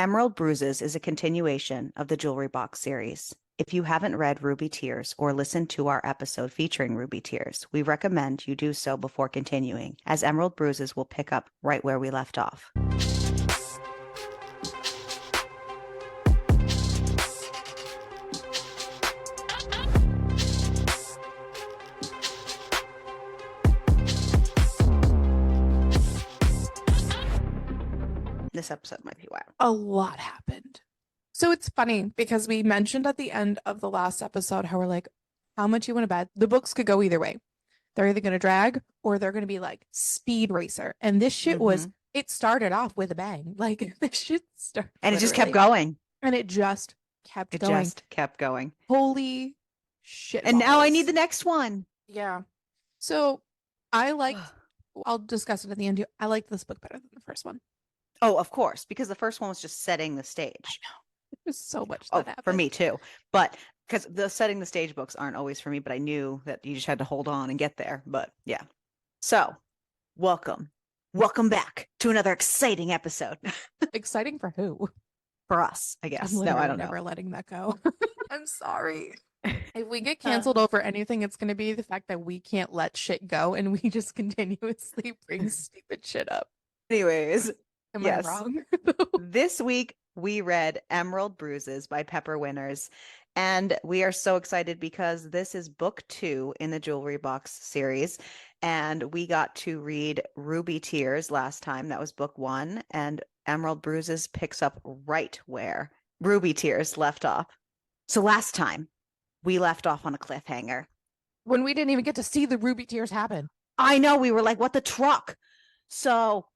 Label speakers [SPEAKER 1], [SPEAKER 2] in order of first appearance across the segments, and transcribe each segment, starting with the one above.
[SPEAKER 1] Emerald Bruises is a continuation of the Jewelry Box series. If you haven't read Ruby Tears or listened to our episode featuring Ruby Tears, we recommend you do so before continuing, as Emerald Bruises will pick up right where we left off. This episode might be wild.
[SPEAKER 2] A lot happened. So it's funny because we mentioned at the end of the last episode how we're like, how much you want to bet? The books could go either way. They're either going to drag or they're going to be like Speed Racer. And this shit it started off with a bang. Like this shit started.
[SPEAKER 1] And it just kept going.
[SPEAKER 2] And it just kept going.
[SPEAKER 1] It just kept going.
[SPEAKER 2] Holy shit.
[SPEAKER 1] And now I need the next one.
[SPEAKER 2] Yeah. So I'll discuss it at the end. I liked this book better than the first one.
[SPEAKER 1] Oh, of course, because the first one was just setting the stage.
[SPEAKER 2] I know. There's so much
[SPEAKER 1] that
[SPEAKER 2] happened.
[SPEAKER 1] For me too. But because the setting the stage books aren't always for me, but I knew that you just had to hold on and get there. But yeah. So welcome back to another exciting episode.
[SPEAKER 2] Exciting for who?
[SPEAKER 1] For us, I guess.
[SPEAKER 2] No, I don't know.
[SPEAKER 1] Never
[SPEAKER 2] letting that go. I'm sorry. If we get canceled over anything, it's going to be the fact that we can't let shit go and we just continuously bring stupid shit up.
[SPEAKER 1] Anyways.
[SPEAKER 2] Am I wrong?
[SPEAKER 1] This week we read Emerald Bruises by Pepper Winters, and we are so excited because this is book 2 in the Jewelry Box series, and we got to read Ruby Tears last time. That was book 1, and Emerald Bruises picks up right where Ruby Tears left off. So last time we left off on a cliffhanger.
[SPEAKER 2] When we didn't even get to see the Ruby Tears happen.
[SPEAKER 1] I know, we were like, what the truck? So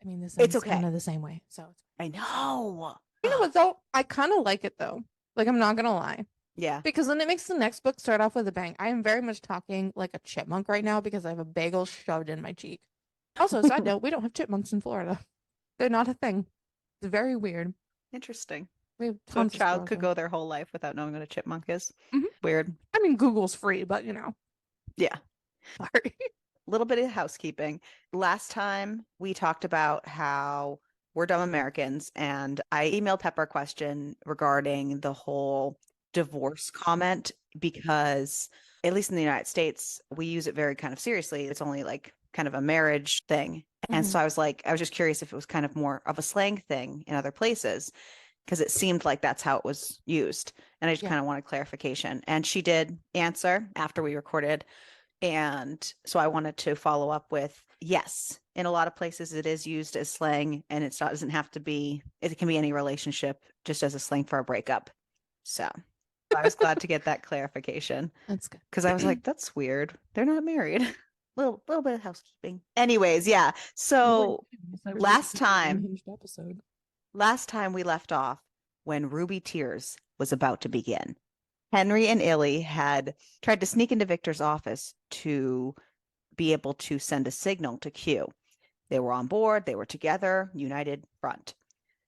[SPEAKER 2] I mean, this
[SPEAKER 1] it's okay.
[SPEAKER 2] Kind of the same way. So
[SPEAKER 1] I know.
[SPEAKER 2] You know what though? I kind of like it though. Like I'm not gonna lie.
[SPEAKER 1] Yeah.
[SPEAKER 2] Because then it makes the next book start off with a bang. I am very much talking like a chipmunk right now because I have a bagel shoved in my cheek. Also, side note, we don't have chipmunks in Florida. They're not a thing. It's very weird.
[SPEAKER 1] Interesting.
[SPEAKER 2] We have
[SPEAKER 1] so a child could go their whole life without knowing what a chipmunk is.
[SPEAKER 2] Mm-hmm.
[SPEAKER 1] Weird.
[SPEAKER 2] I mean, Google's free, but you know.
[SPEAKER 1] Yeah.
[SPEAKER 2] Sorry.
[SPEAKER 1] Little bit of housekeeping. Last time we talked about how we're dumb Americans, and I emailed Pepper a question regarding the whole divorce comment, because at least in the United States, we use it very kind of seriously. It's only like kind of a marriage thing. And so I was just curious if it was kind of more of a slang thing in other places, because it seemed like that's how it was used. And I just kind of wanted clarification. And she did answer after we recorded. And so I wanted to follow up with, yes, in a lot of places it is used as slang, and it doesn't have to be, it can be any relationship, just as a slang for a breakup. So I was glad to get that clarification.
[SPEAKER 2] That's good.
[SPEAKER 1] Because I was like, that's weird. They're not married. Little bit of housekeeping. Anyways, yeah. So last time we left off when Ruby Tears was about to begin. Henri and Illy had tried to sneak into Victor's office to be able to send a signal to Q. They were on board. They were together, united front.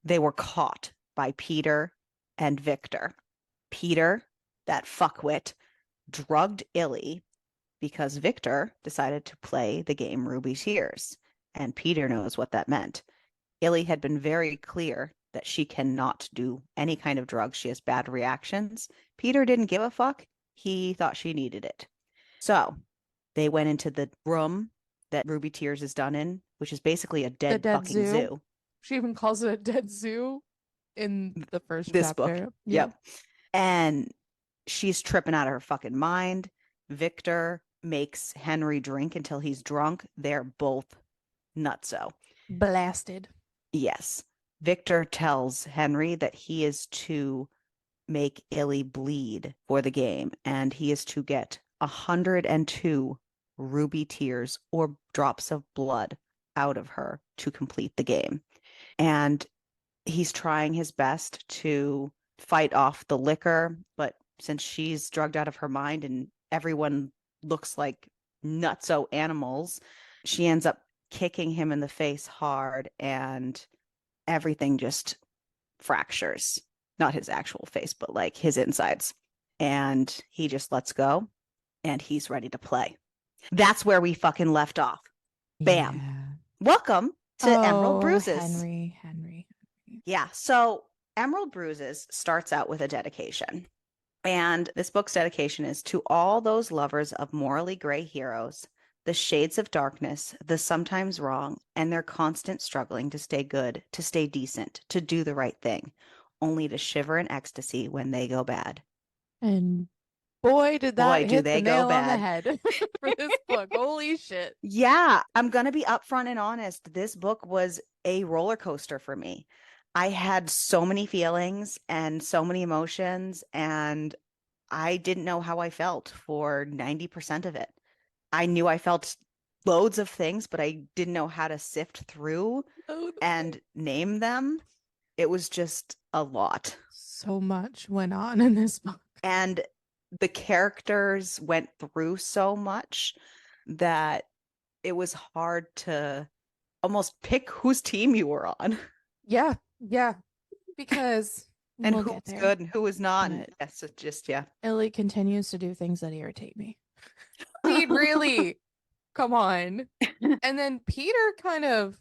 [SPEAKER 1] They were caught by Peter and Victor. Peter, that fuckwit, drugged Illy because Victor decided to play the game Ruby Tears, and Peter knows what that meant. Illy had been very clear that she cannot do any kind of drug. She has bad reactions. Peter didn't give a fuck. He thought she needed it. So they went into the room that Ruby Tears is done in, which is basically a dead fucking zoo.
[SPEAKER 2] She even calls it a dead zoo in the first
[SPEAKER 1] this
[SPEAKER 2] chapter.
[SPEAKER 1] book. Yep. And she's tripping out of her fucking mind. Victor makes Henri drink until he's drunk. They're both nutso.
[SPEAKER 2] Blasted.
[SPEAKER 1] Yes. Victor tells Henri that he is to make Illy bleed for the game, and he is to get 102 Ruby Tears or drops of blood out of her to complete the game. And he's trying his best to fight off the liquor, but since she's drugged out of her mind and everyone looks like nutso animals, she ends up kicking him in the face hard, and everything just fractures. Not his actual face, but like his insides. And he just lets go, and he's ready to play. That's where we fucking left off. Bam.
[SPEAKER 2] Yeah.
[SPEAKER 1] Welcome to Emerald Bruises.
[SPEAKER 2] Henri.
[SPEAKER 1] Yeah. So Emerald Bruises starts out with a dedication. And this book's dedication is to all those lovers of morally gray heroes, the shades of darkness, the sometimes wrong, and their constant struggling to stay good, to stay decent, to do the right thing, only to shiver in ecstasy when they go bad.
[SPEAKER 2] And boy, did that
[SPEAKER 1] Boy, do
[SPEAKER 2] hit the
[SPEAKER 1] they go
[SPEAKER 2] nail on the
[SPEAKER 1] bad.
[SPEAKER 2] head for this book. Holy shit.
[SPEAKER 1] Yeah, I'm going to be upfront and honest. This book was a roller coaster for me. I had so many feelings and so many emotions, and I didn't know how I felt for 90% of it. I knew I felt loads of things, but I didn't know how to sift through and name them. It was just a lot.
[SPEAKER 2] So much went on in this book.
[SPEAKER 1] And the characters went through so much that it was hard to almost pick whose team you were on.
[SPEAKER 2] Yeah, yeah. Because
[SPEAKER 1] And
[SPEAKER 2] we'll
[SPEAKER 1] who
[SPEAKER 2] get
[SPEAKER 1] was
[SPEAKER 2] there.
[SPEAKER 1] good and who was not. And
[SPEAKER 2] But
[SPEAKER 1] yes, it just, yeah.
[SPEAKER 2] Illy continues to do things that irritate me. Pete, really? Come on. And then Peter kind of,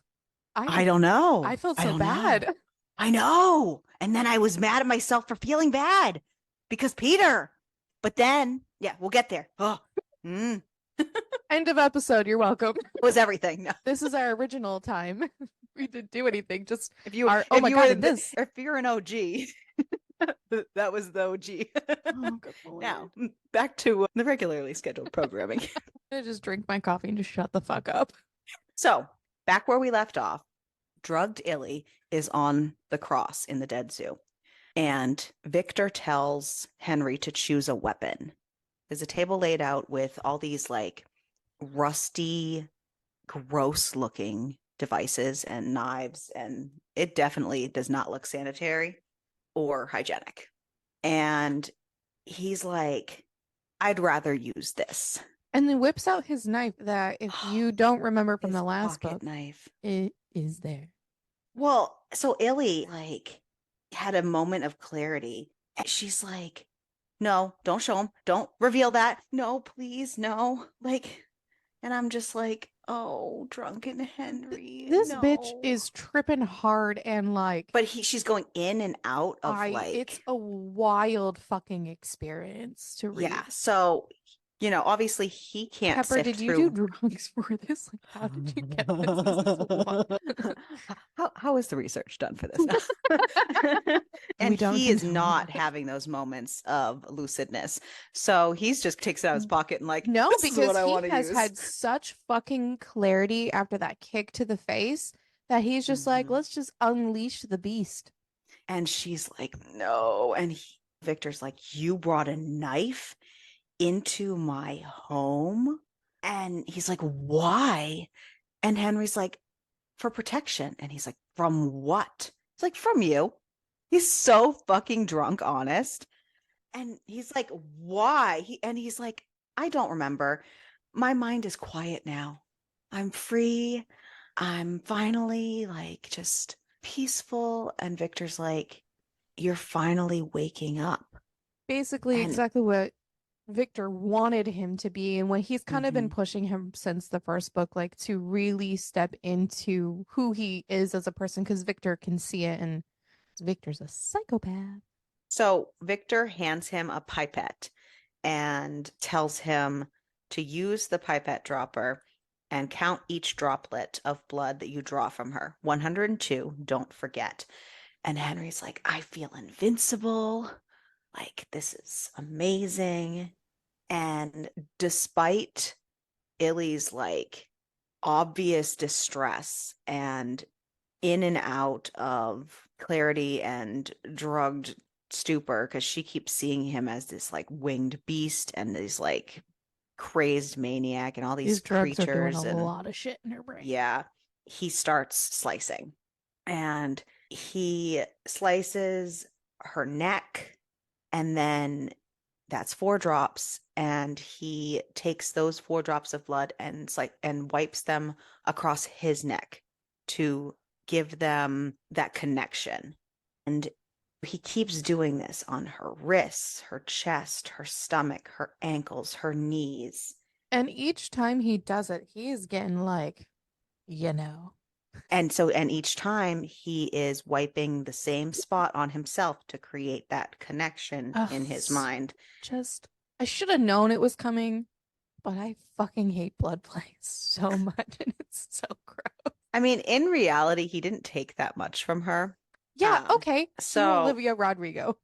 [SPEAKER 1] I don't know.
[SPEAKER 2] I felt
[SPEAKER 1] I
[SPEAKER 2] so
[SPEAKER 1] don't know.
[SPEAKER 2] bad.
[SPEAKER 1] I know. And then I was mad at myself for feeling bad because Peter. But then, yeah, we'll get there. Oh,
[SPEAKER 2] End of episode. You're welcome.
[SPEAKER 1] it was everything. No.
[SPEAKER 2] This is our original time. We didn't do anything. Just
[SPEAKER 1] If you,
[SPEAKER 2] our,
[SPEAKER 1] if
[SPEAKER 2] my
[SPEAKER 1] you
[SPEAKER 2] God,
[SPEAKER 1] were
[SPEAKER 2] and this.
[SPEAKER 1] if you're an OG, that was the OG.
[SPEAKER 2] Oh, good Lord.
[SPEAKER 1] Now, back to the regularly scheduled programming.
[SPEAKER 2] I'm gonna just drink my coffee and just shut the fuck up.
[SPEAKER 1] So, back where we left off, drugged Illy is on the cross in the dead zoo. And Victor tells Henri to choose a weapon. There's a table laid out with all these like rusty, gross looking devices and knives. And it definitely does not look sanitary or hygienic. And he's like, I'd rather use this.
[SPEAKER 2] And then whips out his knife that, if you don't remember from
[SPEAKER 1] His
[SPEAKER 2] the last
[SPEAKER 1] pocket
[SPEAKER 2] book,
[SPEAKER 1] knife.
[SPEAKER 2] it is there.
[SPEAKER 1] Well, so Illy like had a moment of clarity. And she's like, no, don't show him. Don't reveal that. No, please, no. Like, and I'm just like, oh, drunken Henri.
[SPEAKER 2] This
[SPEAKER 1] no.
[SPEAKER 2] bitch is tripping hard and like,
[SPEAKER 1] But she's going in and out of
[SPEAKER 2] it's a wild fucking experience to read.
[SPEAKER 1] yeah. So, obviously he can't
[SPEAKER 2] Pepper,
[SPEAKER 1] sift
[SPEAKER 2] did you
[SPEAKER 1] through.
[SPEAKER 2] do drugs for this? Like, how did you get this?
[SPEAKER 1] How is the research done for this now? And he is not having those moments of lucidness. So he's just takes it out of his pocket and like,
[SPEAKER 2] no,
[SPEAKER 1] this is
[SPEAKER 2] because
[SPEAKER 1] what I
[SPEAKER 2] he
[SPEAKER 1] want to
[SPEAKER 2] has
[SPEAKER 1] use.
[SPEAKER 2] had such fucking clarity after that kick to the face that he's just like, let's just unleash the beast.
[SPEAKER 1] And she's like, no. And Victor's like, you brought a knife into my home? And he's like, why? And Henry's like, for protection. And he's like, from what? It's like, from you. He's so fucking drunk, honest. And he's like, why? He's like, I don't remember. My mind is quiet now. I'm free. I'm finally like just peaceful. And Victor's like, you're finally waking up.
[SPEAKER 2] Basically, exactly what Victor wanted him to be, and what he's kind of been pushing him since the first book, like to really step into who he is as a person, because Victor can see it, and Victor's a psychopath.
[SPEAKER 1] So Victor hands him a pipette and tells him to use the pipette dropper and count each droplet of blood that you draw from her. 102, don't forget. And Henry's like, I feel invincible. Like, this is amazing. And despite Illy's like obvious distress and in and out of clarity and drugged stupor, because she keeps seeing him as this like winged beast and this like crazed maniac and all these
[SPEAKER 2] drugs
[SPEAKER 1] creatures
[SPEAKER 2] are doing a
[SPEAKER 1] and
[SPEAKER 2] lot of shit in her brain.
[SPEAKER 1] yeah, he starts slicing and he slices her neck, and then that's 4 drops, and he takes those 4 drops of blood and wipes them across his neck to give them that connection. And he keeps doing this on her wrists, her chest, her stomach, her ankles, her knees.
[SPEAKER 2] And each time he does it, he's getting like,
[SPEAKER 1] And each time he is wiping the same spot on himself to create that connection in his mind.
[SPEAKER 2] I should have known it was coming, but I fucking hate blood plays so much, and it's so gross.
[SPEAKER 1] I mean, in reality, he didn't take that much from her.
[SPEAKER 2] Yeah, okay. Cue
[SPEAKER 1] So
[SPEAKER 2] Olivia Rodrigo.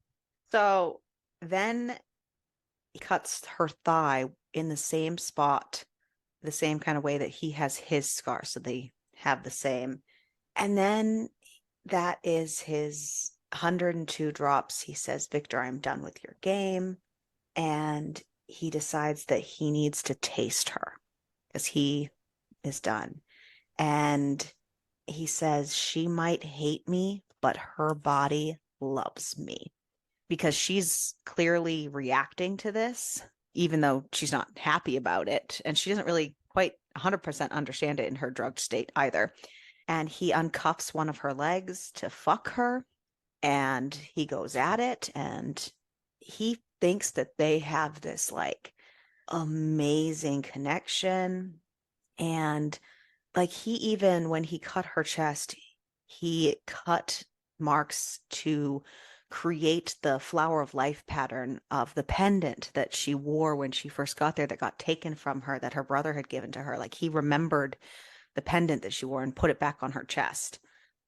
[SPEAKER 1] then he cuts her thigh in the same spot, the same kind of way that he has his scar. So they have the same. And then that is his 102 drops. He says, Victor, I'm done with your game. And he decides that he needs to taste her because he is done. And he says, she might hate me, but her body loves me, because she's clearly reacting to this, even though she's not happy about it. And she doesn't really quite 100% understand it in her drugged state either. And he uncuffs one of her legs to fuck her. And he goes at it. And he thinks that they have this like amazing connection. And like he even, when he cut her chest, he cut marks to create the flower of life pattern of the pendant that she wore when she first got there, that got taken from her, that her brother had given to her. Like he remembered the pendant that she wore and put it back on her chest.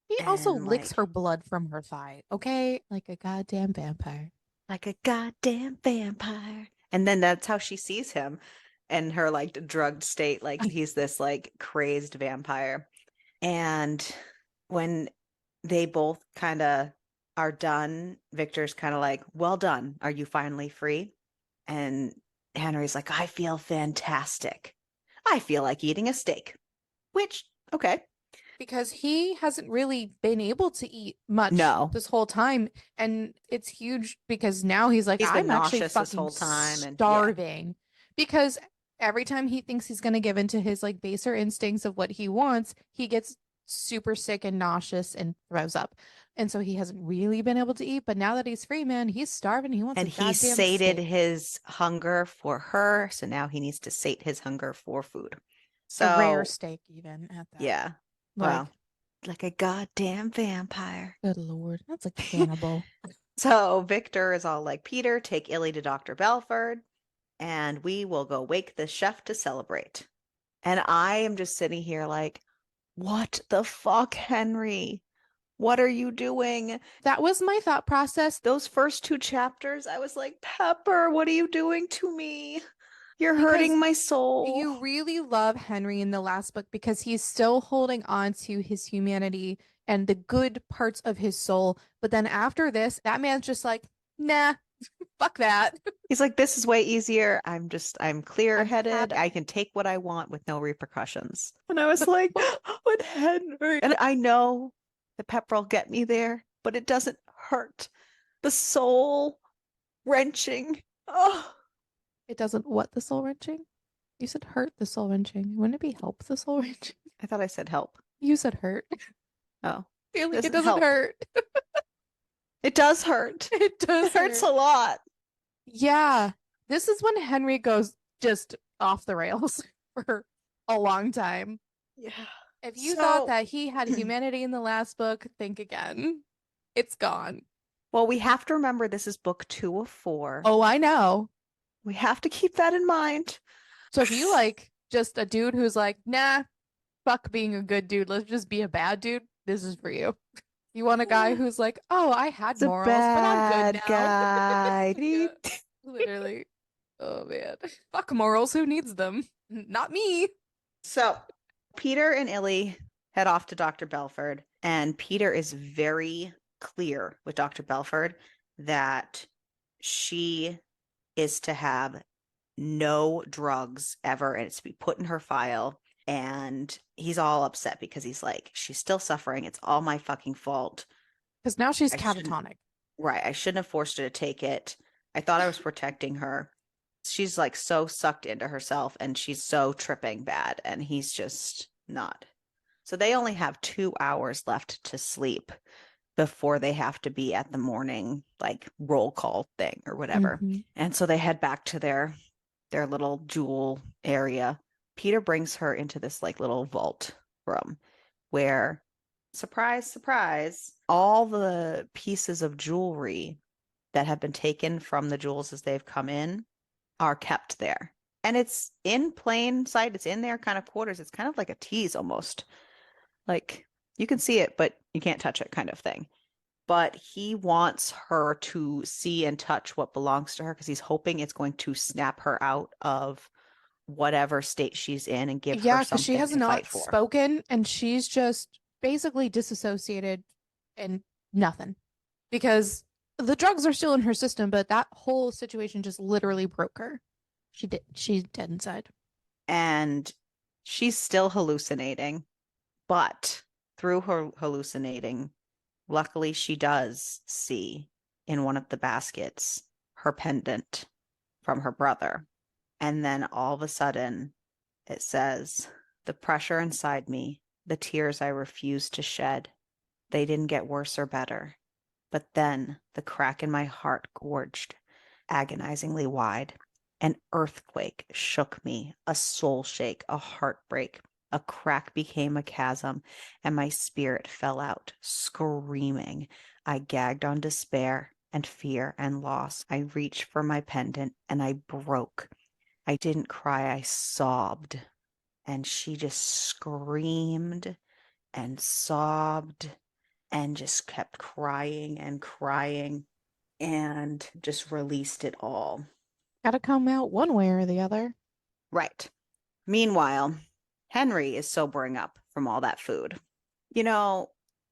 [SPEAKER 2] He also
[SPEAKER 1] And
[SPEAKER 2] licks
[SPEAKER 1] like,
[SPEAKER 2] her blood from her thigh, okay? Like a goddamn vampire.
[SPEAKER 1] like a goddamn vampire. And then that's how she sees him in her like drugged state. Like he's this like crazed vampire. And when they both kind of are done, Victor's kind of like, well done. Are you finally free? And Henry's like, I feel fantastic. I feel like eating a steak, which, okay.
[SPEAKER 2] Because he hasn't really been able to eat much
[SPEAKER 1] No,
[SPEAKER 2] this whole time. And it's huge because now he's like,
[SPEAKER 1] he's been
[SPEAKER 2] I'm actually
[SPEAKER 1] nauseous this
[SPEAKER 2] fucking
[SPEAKER 1] whole time. And yeah,
[SPEAKER 2] starving. Because every time he thinks he's going to give into his like baser instincts of what he wants, he gets super sick and nauseous and throws up. And so he hasn't really been able to eat. But now that he's free, man, he's starving. He wants
[SPEAKER 1] and
[SPEAKER 2] a
[SPEAKER 1] he
[SPEAKER 2] goddamn
[SPEAKER 1] sated
[SPEAKER 2] steak.
[SPEAKER 1] his hunger for her. So now he needs to sate his hunger for food.
[SPEAKER 2] A rare
[SPEAKER 1] So
[SPEAKER 2] steak, even at that.
[SPEAKER 1] yeah,
[SPEAKER 2] Like,
[SPEAKER 1] well, like a goddamn vampire.
[SPEAKER 2] good Lord. That's a cannibal.
[SPEAKER 1] So Victor is all like, Peter, take Illy to Dr. Belford, and we will go wake the chef to celebrate. And I am just sitting here like, what the fuck, Henry? What are you doing?
[SPEAKER 2] That was my thought process.
[SPEAKER 1] Those first two chapters, I was like, Pepper, what are you doing to me? You're
[SPEAKER 2] Because
[SPEAKER 1] hurting my soul.
[SPEAKER 2] you really love Henry in the last book because he's still holding on to his humanity and the good parts of his soul. But then after this, that man's just like, nah, fuck that.
[SPEAKER 1] He's like, this is way easier. I'm
[SPEAKER 2] I'm
[SPEAKER 1] clear-headed.
[SPEAKER 2] happy.
[SPEAKER 1] I can take what I want with no repercussions. And I was like, but Henry. And I know the pepper will get me there, but it doesn't hurt. The soul wrenching. Oh,
[SPEAKER 2] It doesn't what the soul wrenching? You said hurt the soul wrenching. Wouldn't it be help the soul wrenching?
[SPEAKER 1] I thought I said help.
[SPEAKER 2] You said hurt.
[SPEAKER 1] Oh,
[SPEAKER 2] It
[SPEAKER 1] doesn't
[SPEAKER 2] doesn't
[SPEAKER 1] help.
[SPEAKER 2] hurt.
[SPEAKER 1] It does hurt.
[SPEAKER 2] It does
[SPEAKER 1] It hurts
[SPEAKER 2] hurt.
[SPEAKER 1] a lot.
[SPEAKER 2] Yeah. This is when Henry goes just off the rails for a long time.
[SPEAKER 1] Yeah.
[SPEAKER 2] If you thought that he had humanity in the last book, think again. It's gone.
[SPEAKER 1] Well, we have to remember this is book 2 of 4.
[SPEAKER 2] Oh, I know.
[SPEAKER 1] We have to keep that in mind.
[SPEAKER 2] So if you like just a dude who's like, nah, fuck being a good dude, let's just be a bad dude, this is for you. You want a guy who's like, oh, I had
[SPEAKER 1] It's a
[SPEAKER 2] morals, but I'm good
[SPEAKER 1] bad
[SPEAKER 2] now.
[SPEAKER 1] guy.
[SPEAKER 2] Yeah, literally. Oh man. Fuck morals, who needs them? Not me.
[SPEAKER 1] So Peter and Illy head off to Dr. Belford, and Peter is very clear with Dr. Belford that she is to have no drugs ever, and it's to be put in her file. And he's all upset because he's like, she's still suffering. It's all my fucking fault.
[SPEAKER 2] Because now she's
[SPEAKER 1] I shouldn't-
[SPEAKER 2] catatonic.
[SPEAKER 1] Right. I shouldn't have forced her to take it. I thought I was protecting her. She's like so sucked into herself and she's so tripping bad, and he's just not. So they only have 2 hours left to sleep before they have to be at the morning like roll call thing or whatever.
[SPEAKER 2] Mhm.
[SPEAKER 1] And so they head back to their little jewel area. Peter brings her into this like little vault room, where, surprise, surprise, all the pieces of jewelry that have been taken from the jewels as they've come in are kept there. And it's in plain sight. It's in their kind of quarters. It's kind of like a tease almost. Like you can see it, but you can't touch it kind of thing. But he wants her to see and touch what belongs to her because he's hoping it's going to snap her out of whatever state she's in and give her
[SPEAKER 2] because she
[SPEAKER 1] something
[SPEAKER 2] has
[SPEAKER 1] to fight
[SPEAKER 2] not
[SPEAKER 1] for.
[SPEAKER 2] spoken and she's just basically disassociated and nothing because the drugs are still in her system, but that whole situation just literally broke her. She's dead inside.
[SPEAKER 1] And she's still hallucinating, but through her hallucinating, luckily she does see in one of the baskets her pendant from her brother. And then all of a sudden it says, "The pressure inside me, the tears I refused to shed, they didn't get worse or better. But then the crack in my heart gorged agonizingly wide. An earthquake shook me, a soul shake, a heartbreak. A crack became a chasm, and my spirit fell out, screaming. I gagged on despair and fear and loss. I reached for my pendant, and I broke. I didn't cry, I sobbed." And she just screamed and sobbed and just kept crying and just released it all.
[SPEAKER 2] Gotta come out one way or the other.
[SPEAKER 1] Right. Meanwhile, Henri is sobering up from all that food. You know,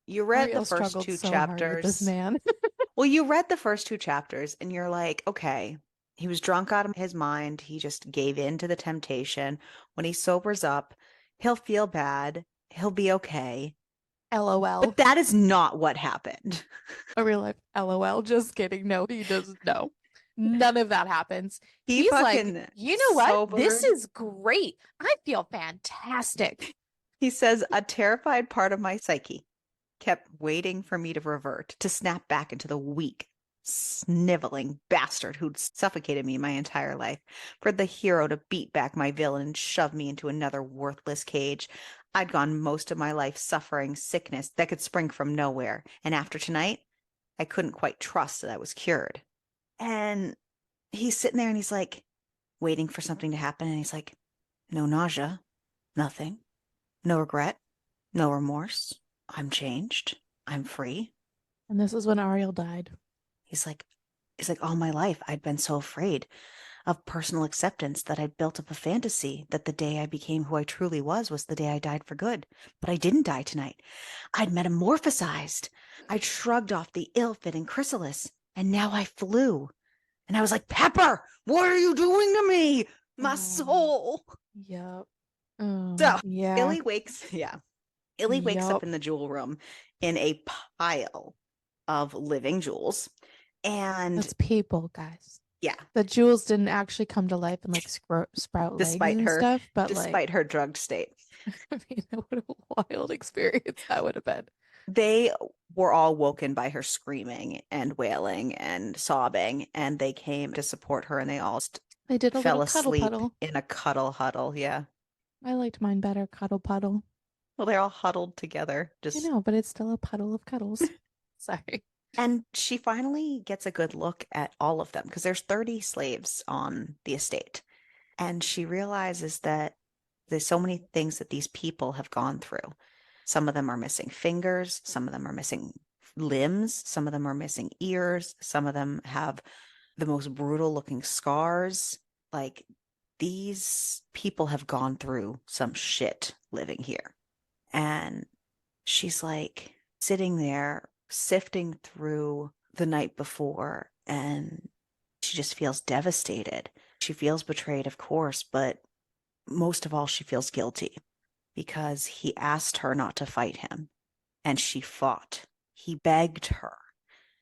[SPEAKER 1] you read the
[SPEAKER 2] Ariel
[SPEAKER 1] first
[SPEAKER 2] struggled
[SPEAKER 1] two
[SPEAKER 2] so hard with this
[SPEAKER 1] chapters.
[SPEAKER 2] man.
[SPEAKER 1] Well, you read the first two chapters and you're like, okay, he was drunk out of his mind. He just gave in to the temptation. When he sobers up, he'll feel bad. He'll be okay.
[SPEAKER 2] LOL.
[SPEAKER 1] But that is not what happened.
[SPEAKER 2] A real life LOL. Just kidding. No, he doesn't know. None of that happens.
[SPEAKER 1] He
[SPEAKER 2] He's like,
[SPEAKER 1] fucking
[SPEAKER 2] you know what? This
[SPEAKER 1] sobered.
[SPEAKER 2] is great. I feel fantastic.
[SPEAKER 1] He says, "A terrified part of my psyche kept waiting for me to revert, to snap back into the weak, sniveling bastard who'd suffocated me my entire life, for the hero to beat back my villain and shove me into another worthless cage. I'd gone most of my life suffering sickness that could spring from nowhere, and after tonight, I couldn't quite trust that I was cured." And he's sitting there and he's like, waiting for something to happen, and he's like, "No nausea, nothing, no regret, no remorse. I'm changed. I'm free."
[SPEAKER 2] And this is when Ariel died.
[SPEAKER 1] He's like, all my life I'd been so afraid of personal acceptance that I'd built up a fantasy that the day I became who I truly was the day I died for good. But I didn't die tonight. I'd metamorphosized. I'd shrugged off the ill-fitting chrysalis, and now I flew. And I was like, "Pepper, what are you doing to me? My soul."
[SPEAKER 2] Yep.
[SPEAKER 1] So
[SPEAKER 2] Yeah.
[SPEAKER 1] Illy wakes, Illy wakes up
[SPEAKER 2] Yup.
[SPEAKER 1] in the jewel room in a pile of living jewels. And
[SPEAKER 2] That's people, guys.
[SPEAKER 1] yeah,
[SPEAKER 2] The jewels didn't actually come to life and like sprout legs
[SPEAKER 1] despite
[SPEAKER 2] and
[SPEAKER 1] her
[SPEAKER 2] stuff, but
[SPEAKER 1] despite her drugged state,
[SPEAKER 2] I mean, what a wild experience that would have been.
[SPEAKER 1] they were all woken by her screaming and wailing and sobbing, and they came to support her, and they all
[SPEAKER 2] They did a
[SPEAKER 1] fell
[SPEAKER 2] little cuddle
[SPEAKER 1] asleep
[SPEAKER 2] puddle.
[SPEAKER 1] in a cuddle huddle. Yeah.
[SPEAKER 2] I liked mine better, cuddle puddle.
[SPEAKER 1] Well, they're all huddled together.
[SPEAKER 2] I
[SPEAKER 1] Just
[SPEAKER 2] know, but it's still a puddle of cuddles. Sorry.
[SPEAKER 1] And she finally gets a good look at all of them because there's 30 slaves on the estate. And she realizes that there's so many things that these people have gone through. Some of them are missing fingers, some of them are missing limbs, some of them are missing ears, some of them have the most brutal looking scars. Like these people have gone through some shit living here. And she's like sitting there sifting through the night before, and she just feels devastated. She feels betrayed, of course, but most of all, she feels guilty because he asked her not to fight him, and she fought. He begged her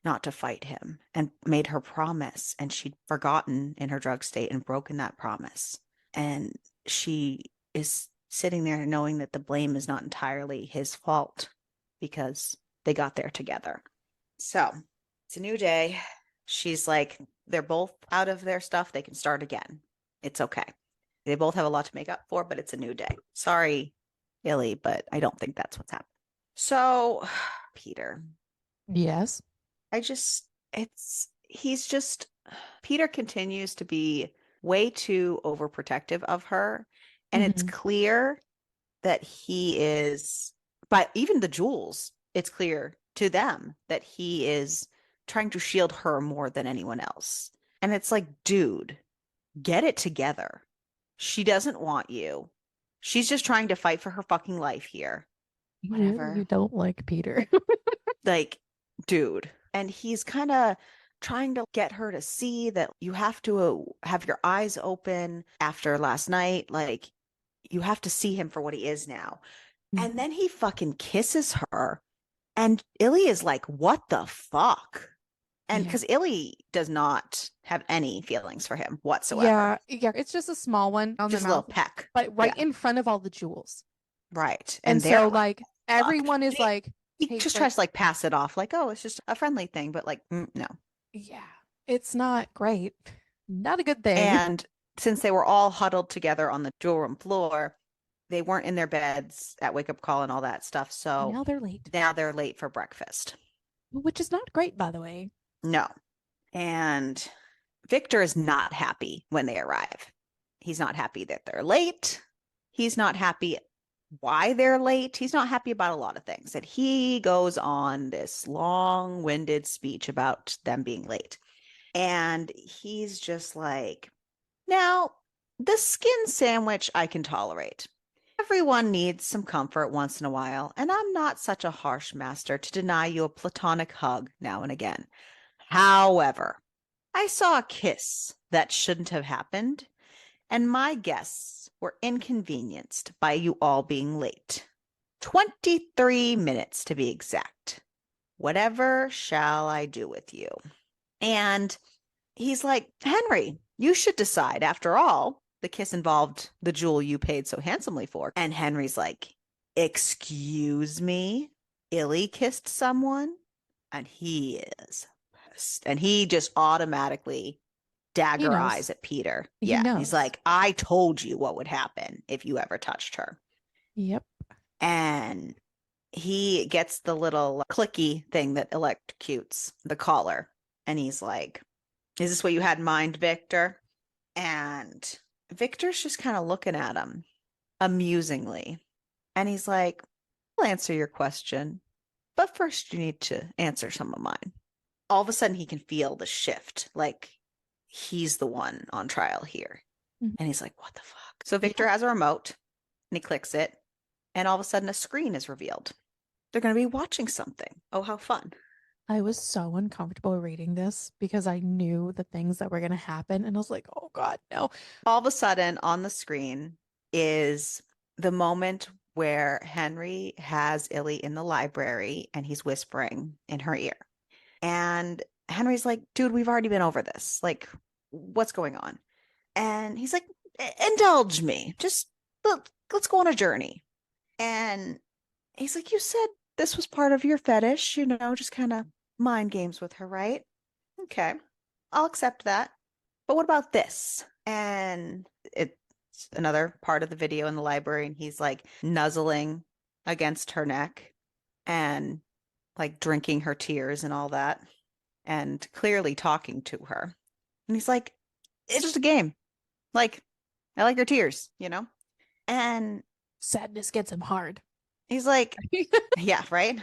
[SPEAKER 1] not to fight him and made her promise, and she'd forgotten in her drug state and broken that promise. And she is sitting there knowing that the blame is not entirely his fault because they got there together. So it's a new day. She's like, they're both out of their stuff. They can start again. It's okay. They both have a lot to make up for, but it's a new day. Sorry, Illy, but I don't think that's what's happening. So, Peter,
[SPEAKER 2] Yes.
[SPEAKER 1] Peter continues to be way too overprotective of her. And it's
[SPEAKER 2] Mm-hmm.
[SPEAKER 1] clear that he is, but even the Jules, it's clear to them that he is trying to shield her more than anyone else. And it's like, dude, get it together. She doesn't want you. She's just trying to fight for her fucking life here.
[SPEAKER 2] You really
[SPEAKER 1] Whatever.
[SPEAKER 2] don't like Peter.
[SPEAKER 1] Like, dude. And he's kind of trying to get her to see that you have to have your eyes open after last night. Like, you have to see him for what he is now. And then he fucking kisses her. And Illy is like, what the fuck? And
[SPEAKER 2] Yeah.
[SPEAKER 1] because Illy does not have any feelings for him whatsoever.
[SPEAKER 2] Yeah. It's just a small one on the
[SPEAKER 1] Just a little
[SPEAKER 2] mouth,
[SPEAKER 1] peck.
[SPEAKER 2] but right
[SPEAKER 1] Yeah.
[SPEAKER 2] in front of all the jewels.
[SPEAKER 1] Right.
[SPEAKER 2] And
[SPEAKER 1] And they're
[SPEAKER 2] so,
[SPEAKER 1] like,
[SPEAKER 2] like,
[SPEAKER 1] fuck.
[SPEAKER 2] everyone is like,
[SPEAKER 1] He
[SPEAKER 2] takes
[SPEAKER 1] just
[SPEAKER 2] like,
[SPEAKER 1] tries to like pass it off like, oh, it's just a friendly thing. But like, no.
[SPEAKER 2] yeah, it's not great. Not a good thing.
[SPEAKER 1] And since they were all huddled together on the jewel room floor, they weren't in their beds at wake up call and all that stuff. So
[SPEAKER 2] Now they're late,
[SPEAKER 1] now they're late for breakfast.
[SPEAKER 2] which is not great, by the way.
[SPEAKER 1] No. And Victor is not happy when they arrive. He's not happy that they're late. He's not happy why they're late. He's not happy about a lot of things. And he goes on this long winded speech about them being late. And he's just like, now, the skin sandwich I can tolerate. Everyone needs some comfort once in a while, and I'm not such a harsh master to deny you a platonic hug now and again. However, I saw a kiss that shouldn't have happened, and my guests were inconvenienced by you all being late. 23 minutes to be exact. Whatever shall I do with you? And he's like, Henri, you should decide. After all, the kiss involved the jewel you paid so handsomely for. And Henry's like, excuse me? Illy kissed someone? And he is pissed. And he just automatically
[SPEAKER 2] He
[SPEAKER 1] dagger
[SPEAKER 2] knows.
[SPEAKER 1] eyes at Peter.
[SPEAKER 2] He
[SPEAKER 1] Yeah. He's
[SPEAKER 2] knows.
[SPEAKER 1] like, I told you what would happen if you ever touched her.
[SPEAKER 2] Yep.
[SPEAKER 1] And he gets the little clicky thing that electrocutes the collar. And he's like, is this what you had in mind, Victor? And Victor's just kind of looking at him amusingly. And he's like, I'll answer your question, but first you need to answer some of mine. All of a sudden, he can feel the shift. Like he's the one on trial here.
[SPEAKER 2] Mhm.
[SPEAKER 1] And he's like, what the fuck? So Victor has a remote and he clicks it. And all of a sudden, a screen is revealed. They're going to be watching something. Oh, how fun.
[SPEAKER 2] I was so uncomfortable reading this because I knew the things that were going to happen. And I was like, oh God, no.
[SPEAKER 1] All of a sudden on the screen is the moment where Henry has Illy in the library and he's whispering in her ear. And Henry's like, dude, we've already been over this. Like, what's going on? And he's like, indulge me. Just let's go on a journey. And he's like, you said this was part of your fetish, just kind of mind games with her, right? Okay, I'll accept that. But what about this? And it's another part of the video in the library, and he's like nuzzling against her neck and like drinking her tears and all that, and clearly talking to her. And he's like, it's just a game. Like, I like your tears. And
[SPEAKER 2] Sadness gets him hard.
[SPEAKER 1] he's like, yeah, right?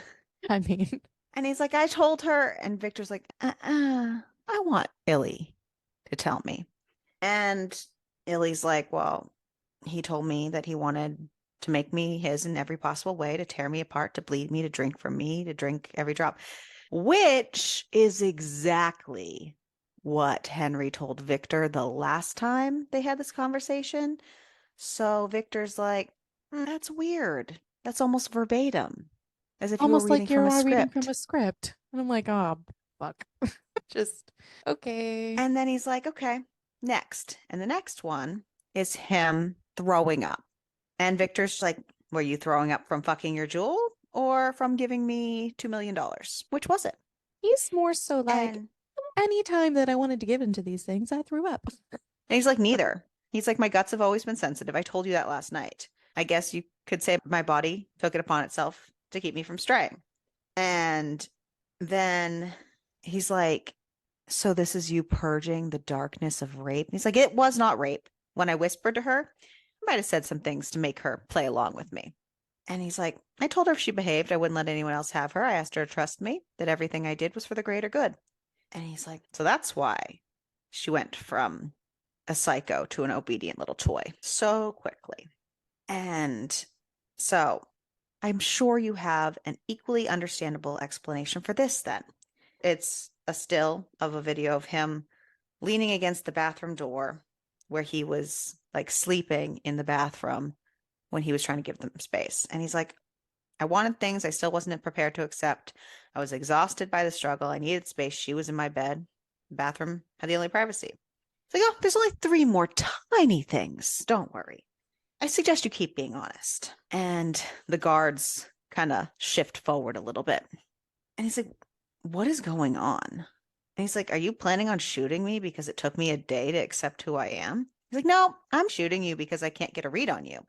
[SPEAKER 2] I mean,
[SPEAKER 1] And he's like, I told her. And Victor's like, I want Illy to tell me. And Illy's like, well, he told me that he wanted to make me his in every possible way, to tear me apart, to bleed me, to drink from me, to drink every drop, which is exactly what Henry told Victor the last time they had this conversation. So Victor's like, that's weird. That's almost verbatim, as if you were
[SPEAKER 2] almost
[SPEAKER 1] reading
[SPEAKER 2] like
[SPEAKER 1] from
[SPEAKER 2] you
[SPEAKER 1] a
[SPEAKER 2] are reading from
[SPEAKER 1] script.
[SPEAKER 2] a script. And I'm like, oh, fuck. Just, okay.
[SPEAKER 1] And then he's like, okay, next. And the next one is him throwing up. And Victor's like, were you throwing up from fucking your jewel or from giving me $2 million? Which was it?
[SPEAKER 2] He's more so like,
[SPEAKER 1] And
[SPEAKER 2] anytime that I wanted to get into these things, I threw up.
[SPEAKER 1] he's like, neither. He's like, my guts have always been sensitive. I told you that last night. I guess you could say my body took it upon itself to keep me from straying. And then he's like, so this is you purging the darkness of rape? And he's like, it was not rape. When I whispered to her, I might have said some things to make her play along with me. And he's like, I told her if she behaved, I wouldn't let anyone else have her. I asked her to trust me, that everything I did was for the greater good. And he's like, so that's why she went from a psycho to an obedient little toy so quickly. And so I'm sure you have an equally understandable explanation for this then. It's a still of a video of him leaning against the bathroom door where he was like sleeping in the bathroom when he was trying to give them space. And he's like, I wanted things I still wasn't prepared to accept. I was exhausted by the struggle. I needed space. She was in my bed. The bathroom had the only privacy. It's like, oh, there's only 3 more tiny things. Don't worry. I suggest you keep being honest. And the guards kind of shift forward a little bit. And he's like, what is going on? And he's like, are you planning on shooting me because it took me a day to accept who I am? He's like, no, I'm shooting you because I can't get a read on you.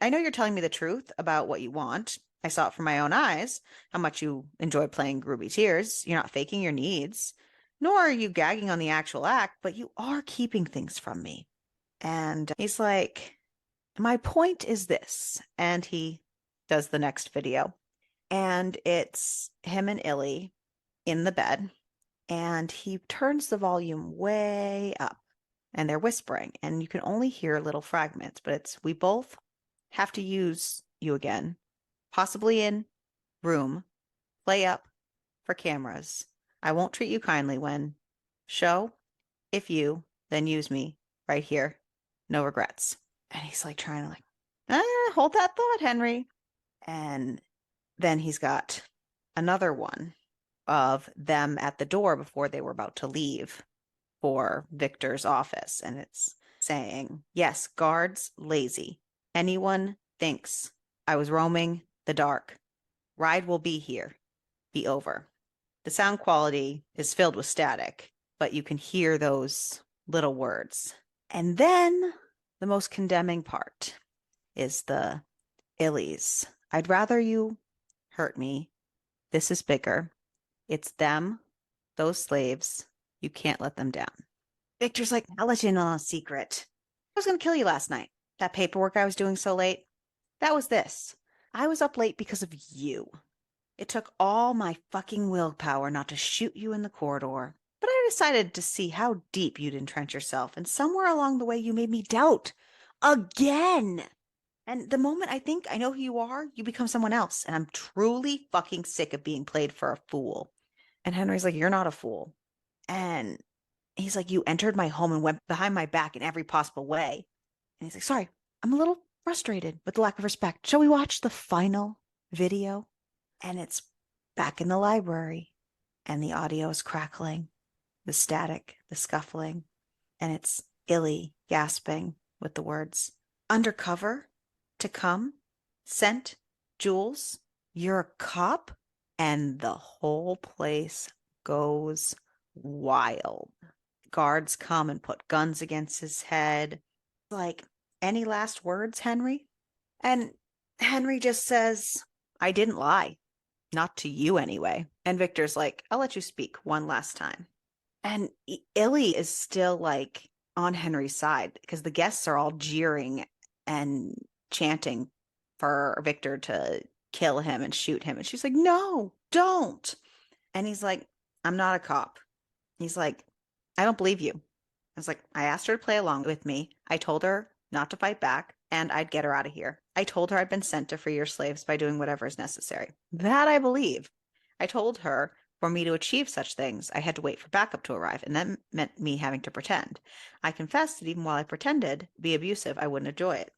[SPEAKER 1] I know you're telling me the truth about what you want. I saw it from my own eyes, how much you enjoy playing Ruby Tears. You're not faking your needs, nor are you gagging on the actual act, but you are keeping things from me. And he's like, my point is this. And he does the next video. And it's him and Illy in the bed. And he turns the volume way up. And they're whispering. And you can only hear little fragments. But it's, we both have to use you again. Possibly in room. Play up for cameras. I won't treat you kindly when show. If you, then use me right here. No regrets. And he's like trying to like, hold that thought, Henri. And then he's got another one of them at the door before they were about to leave for Victor's office. And it's saying, yes, guards, lazy. Anyone thinks I was roaming the dark. Ride will be here. Be over. The sound quality is filled with static, but you can hear those little words. And then the most condemning part is the Illies. I'd rather you hurt me. This is bigger. It's them, those slaves. You can't let them down. Victor's like, I'll let you in on a secret. I was going to kill you last night. That paperwork I was doing so late. That was this. I was up late because of you. It took all my fucking willpower not to shoot you in the corridor. But I decided to see how deep you'd entrench yourself, and somewhere along the way you made me doubt. Again! And the moment I think I know who you are, you become someone else, and I'm truly fucking sick of being played for a fool. And Henri's like, you're not a fool. And he's like, you entered my home and went behind my back in every possible way. And he's like, sorry, I'm a little frustrated with the lack of respect. Shall we watch the final video? And it's back in the library, and the audio is crackling, the static, the scuffling, and it's Illy gasping with the words, undercover, to come, sent, Jules, you're a cop? And the whole place goes wild. Guards come and put guns against his head. Like, any last words, Henri? And Henri just says, I didn't lie. Not to you anyway. And Victor's like, I'll let you speak one last time. And Illy is still like on Henri's side because the guests are all jeering and chanting for Victor to kill him and shoot him. And she's like, no, don't. And he's like, I'm not a cop. He's like, I don't believe you. I was like, I asked her to play along with me. I told her not to fight back and I'd get her out of here. I told her I'd been sent to free your slaves by doing whatever is necessary. That I believe. I told her for me to achieve such things, I had to wait for backup to arrive, and that meant me having to pretend. I confessed that even while I pretended to be abusive, I wouldn't enjoy it.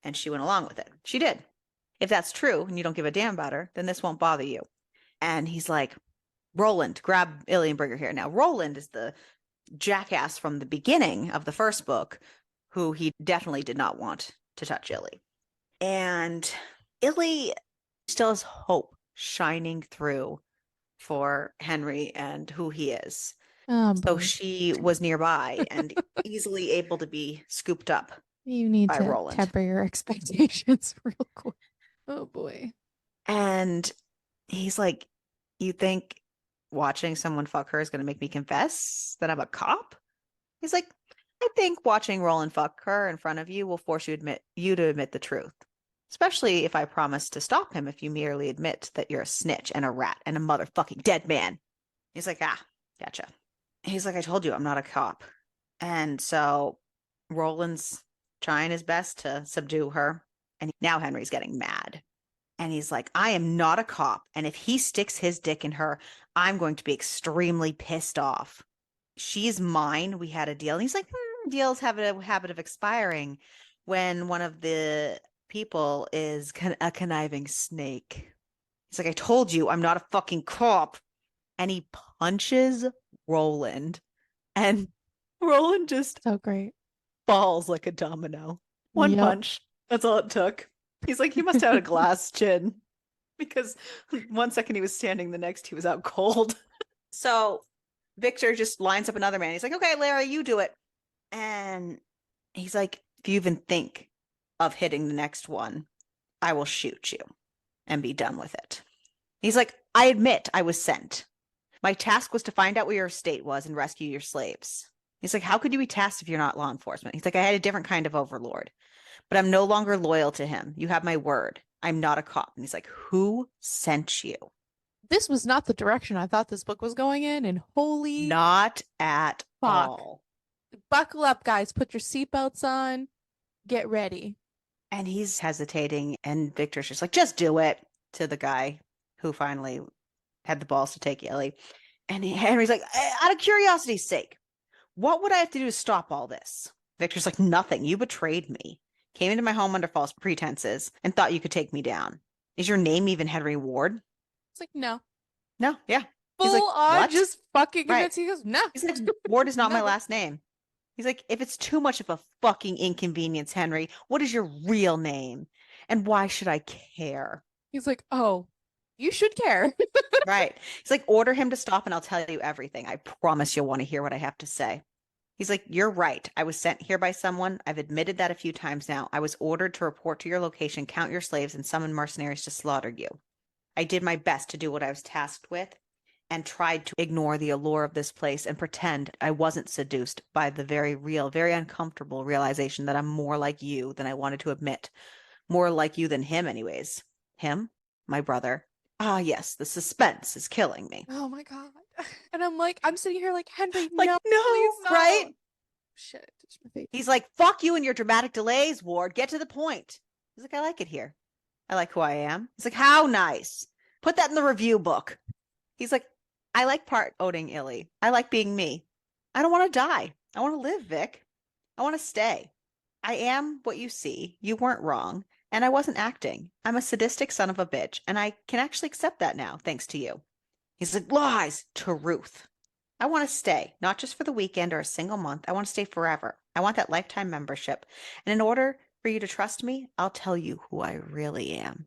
[SPEAKER 1] And she went along with it. She did. If that's true and you don't give a damn about her, then this won't bother you. And he's like, Roland, grab Illy and bring her here. Now, Roland is the jackass from the beginning of the first book who he definitely did not want to touch Illy. And Illy still has hope shining through for Henri and who he is. So she was nearby and easily able to be scooped up.
[SPEAKER 2] You need
[SPEAKER 1] by
[SPEAKER 2] to
[SPEAKER 1] Roland.
[SPEAKER 2] temper your expectations real quick. Oh boy.
[SPEAKER 1] And he's like, you think watching someone fuck her is going to make me confess that I'm a cop? He's like, I think watching Roland fuck her in front of you will force you to admit the truth. Especially if I promise to stop him if you merely admit that you're a snitch and a rat and a motherfucking dead man. He's like, gotcha. He's like, I told you I'm not a cop. And so Roland's trying his best to subdue her. And now Henry's getting mad. And he's like, I am not a cop. And if he sticks his dick in her, I'm going to be extremely pissed off. She's mine. We had a deal. And he's like, deals have a habit of expiring when one of the people is a conniving snake. He's like, I told you I'm not a fucking cop. And he punches Roland. And Roland just
[SPEAKER 2] So great.
[SPEAKER 1] falls like a domino. One punch. That's all it took. He's like, he must have had a glass chin because 1 second he was standing, the next he was out cold. So Victor just lines up another man. He's like, okay, Larry, you do it. And he's like, if you even think of hitting the next one, I will shoot you and be done with it. He's like, I admit I was sent. My task was to find out where your estate was and rescue your slaves. He's like, how could you be tasked if you're not law enforcement? He's like, I had a different kind of overlord, but I'm no longer loyal to him. You have my word. I'm not a cop. And he's like, who sent you?
[SPEAKER 2] This was not the direction I thought this book was going in, and holy
[SPEAKER 1] not at
[SPEAKER 2] fuck.
[SPEAKER 1] All.
[SPEAKER 2] Buckle up, guys. Put your seatbelts on. Get ready.
[SPEAKER 1] And he's hesitating, and Victor's just like, just do it, to the guy who finally had the balls to take Ellie. And Henry's like, out of curiosity's sake, what would I have to do to stop all this? Victor's like, nothing. You betrayed me. Came into my home under false pretenses and thought you could take me down. Is your name even Henry Ward?
[SPEAKER 2] It's like, no.
[SPEAKER 1] No, yeah.
[SPEAKER 2] Full
[SPEAKER 1] like,
[SPEAKER 2] on
[SPEAKER 1] what?
[SPEAKER 2] just fucking
[SPEAKER 1] right.
[SPEAKER 2] He goes, no.
[SPEAKER 1] He's like, Ward is not my last name. He's like, if it's too much of a fucking inconvenience, Henry, what is your real name? And why should I care?
[SPEAKER 2] He's like, oh, you should care.
[SPEAKER 1] Right. He's like, order him to stop and I'll tell you everything. I promise you'll want to hear what I have to say. He's like, you're right. I was sent here by someone. I've admitted that a few times now. I was ordered to report to your location, count your slaves, and summon mercenaries to slaughter you. I did my best to do what I was tasked with and tried to ignore the allure of this place and pretend I wasn't seduced by the very real, very uncomfortable realization that I'm more like you than I wanted to admit. More like you than him, anyways. Him? My brother. Ah, yes, the suspense is killing me.
[SPEAKER 2] Oh my God. And I'm like, I'm sitting here like, Henry,
[SPEAKER 1] like,
[SPEAKER 2] no,
[SPEAKER 1] please, no. Right?
[SPEAKER 2] Shit. Touch my face.
[SPEAKER 1] He's like, fuck you and your dramatic delays, Ward. Get to the point. He's like, I like it here. I like who I am. He's like, how nice. Put that in the review book. He's like, I like owning Illy. I like being me. I don't want to die. I want to live, Vic. I want to stay. I am what you see. You weren't wrong. And I wasn't acting. I'm a sadistic son of a bitch. And I can actually accept that now, thanks to you. He's like, lies to Ruth. I want to stay, not just for the weekend or a single month. I want to stay forever. I want that lifetime membership. And in order for you to trust me, I'll tell you who I really am.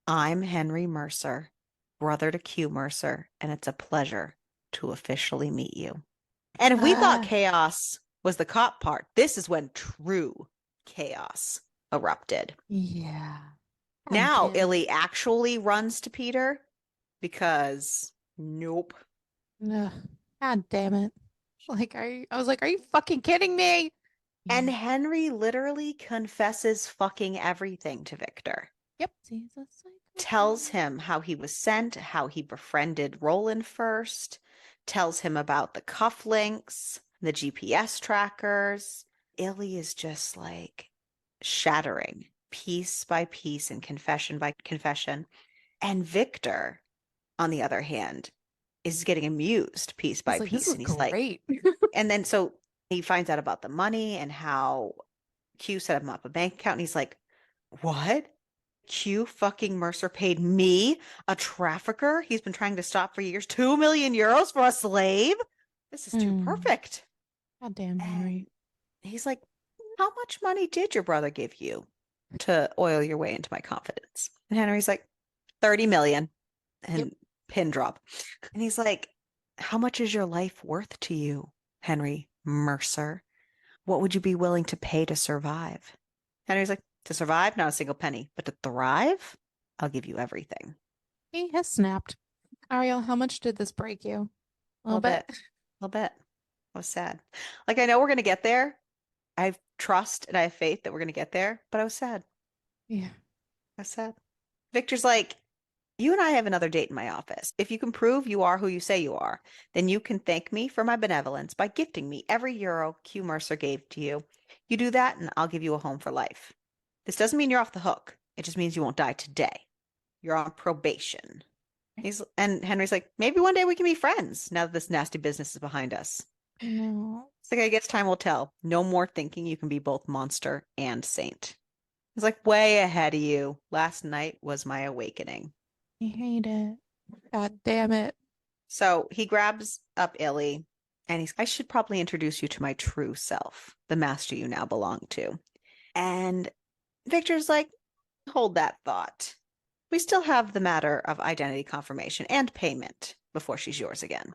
[SPEAKER 1] I'm Henry Mercer, brother to Q Mercer, and it's a pleasure to officially meet you. And if we thought chaos was the cop part, this is when true chaos erupted.
[SPEAKER 2] Yeah.
[SPEAKER 1] Now Illy actually runs to Peter because nope.
[SPEAKER 2] Ugh. God damn it. Like, I was like, are you fucking kidding me?
[SPEAKER 1] And Henry literally confesses fucking everything to Victor.
[SPEAKER 2] Yep.
[SPEAKER 1] Tells him how he was sent, how he befriended Roland first, tells him about the cufflinks, the GPS trackers. Illy is just like shattering piece by piece and confession by confession. And Victor, on the other hand, is getting amused piece by piece. And he's
[SPEAKER 2] great.
[SPEAKER 1] Like, and then so he finds out about the money and how Q set him up a bank account. And he's like, what? Q fucking Mercer paid me, a trafficker he's been trying to stop for years, 2 million euros for a slave? This is too perfect.
[SPEAKER 2] God damn, Henry.
[SPEAKER 1] And he's like, how much money did your brother give you to oil your way into my confidence? And Henry's like, 30 million. And pin drop. And he's like, how much is your life worth to you, Henry Mercer? What would you be willing to pay to survive? Henry's like, to survive, not a single penny, but to thrive, I'll give you everything.
[SPEAKER 2] He has snapped. Ariel, how much did this break you? A little bit?
[SPEAKER 1] A little bit. I was sad. Like, I know we're going to get there. I have trust and I have faith that we're going to get there, but I was sad.
[SPEAKER 2] Yeah.
[SPEAKER 1] I was sad. Victor's like, you and I have another date in my office. If you can prove you are who you say you are, then you can thank me for my benevolence by gifting me every euro Q Mercer gave to you. You do that, and I'll give you a home for life. This doesn't mean you're off the hook. It just means you won't die today. You're on probation. And Henry's like, maybe one day we can be friends now that this nasty business is behind us.
[SPEAKER 2] No.
[SPEAKER 1] It's like, I guess time will tell. No more thinking you can be both monster and saint. He's like, way ahead of you. Last night was my awakening.
[SPEAKER 2] I hate it. God damn it.
[SPEAKER 1] So he grabs up Illy and I should probably introduce you to my true self, the master you now belong to. And Victor's like, hold that thought. We still have the matter of identity confirmation and payment before she's yours again.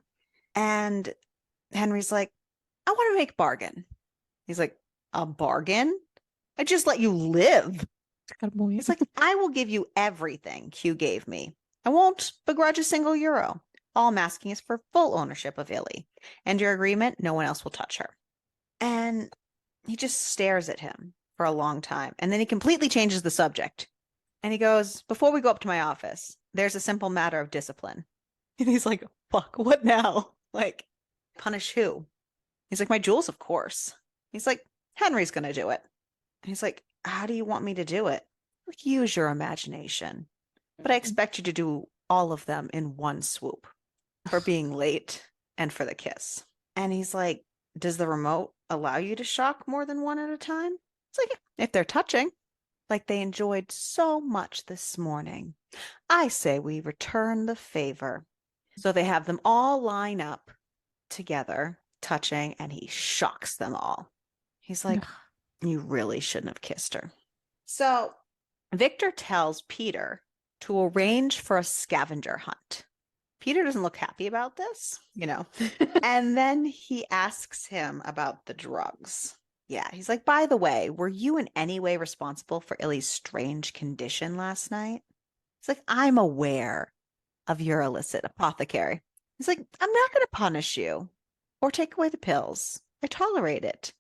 [SPEAKER 1] And Henry's like, I want to make a bargain. He's like, a bargain? I just let you live. He's like, I will give you everything Q gave me. I won't begrudge a single euro. All I'm asking is for full ownership of Illy. And your agreement, no one else will touch her. And he just stares at him for a long time. And then he completely changes the subject. And he goes, before we go up to my office, there's a simple matter of discipline. And he's like, fuck, what now? Like, punish who? He's like, my jewels, of course. He's like, Henry's going to do it. And he's like, how do you want me to do it? Like, use your imagination. But I expect you to do all of them in one swoop for being late and for the kiss. And he's like, does the remote allow you to shock more than one at a time? It's like, if they're touching, like they enjoyed so much this morning, I say we return the favor. So they have them all line up together, touching, and he shocks them all. He's like, you really shouldn't have kissed her. So Victor tells Peter to arrange for a scavenger hunt. Peter doesn't look happy about this, and then he asks him about the drugs. Yeah, he's like, by the way, were you in any way responsible for Illy's strange condition last night? It's like, I'm aware of your illicit apothecary. He's like, I'm not going to punish you or take away the pills. I tolerate it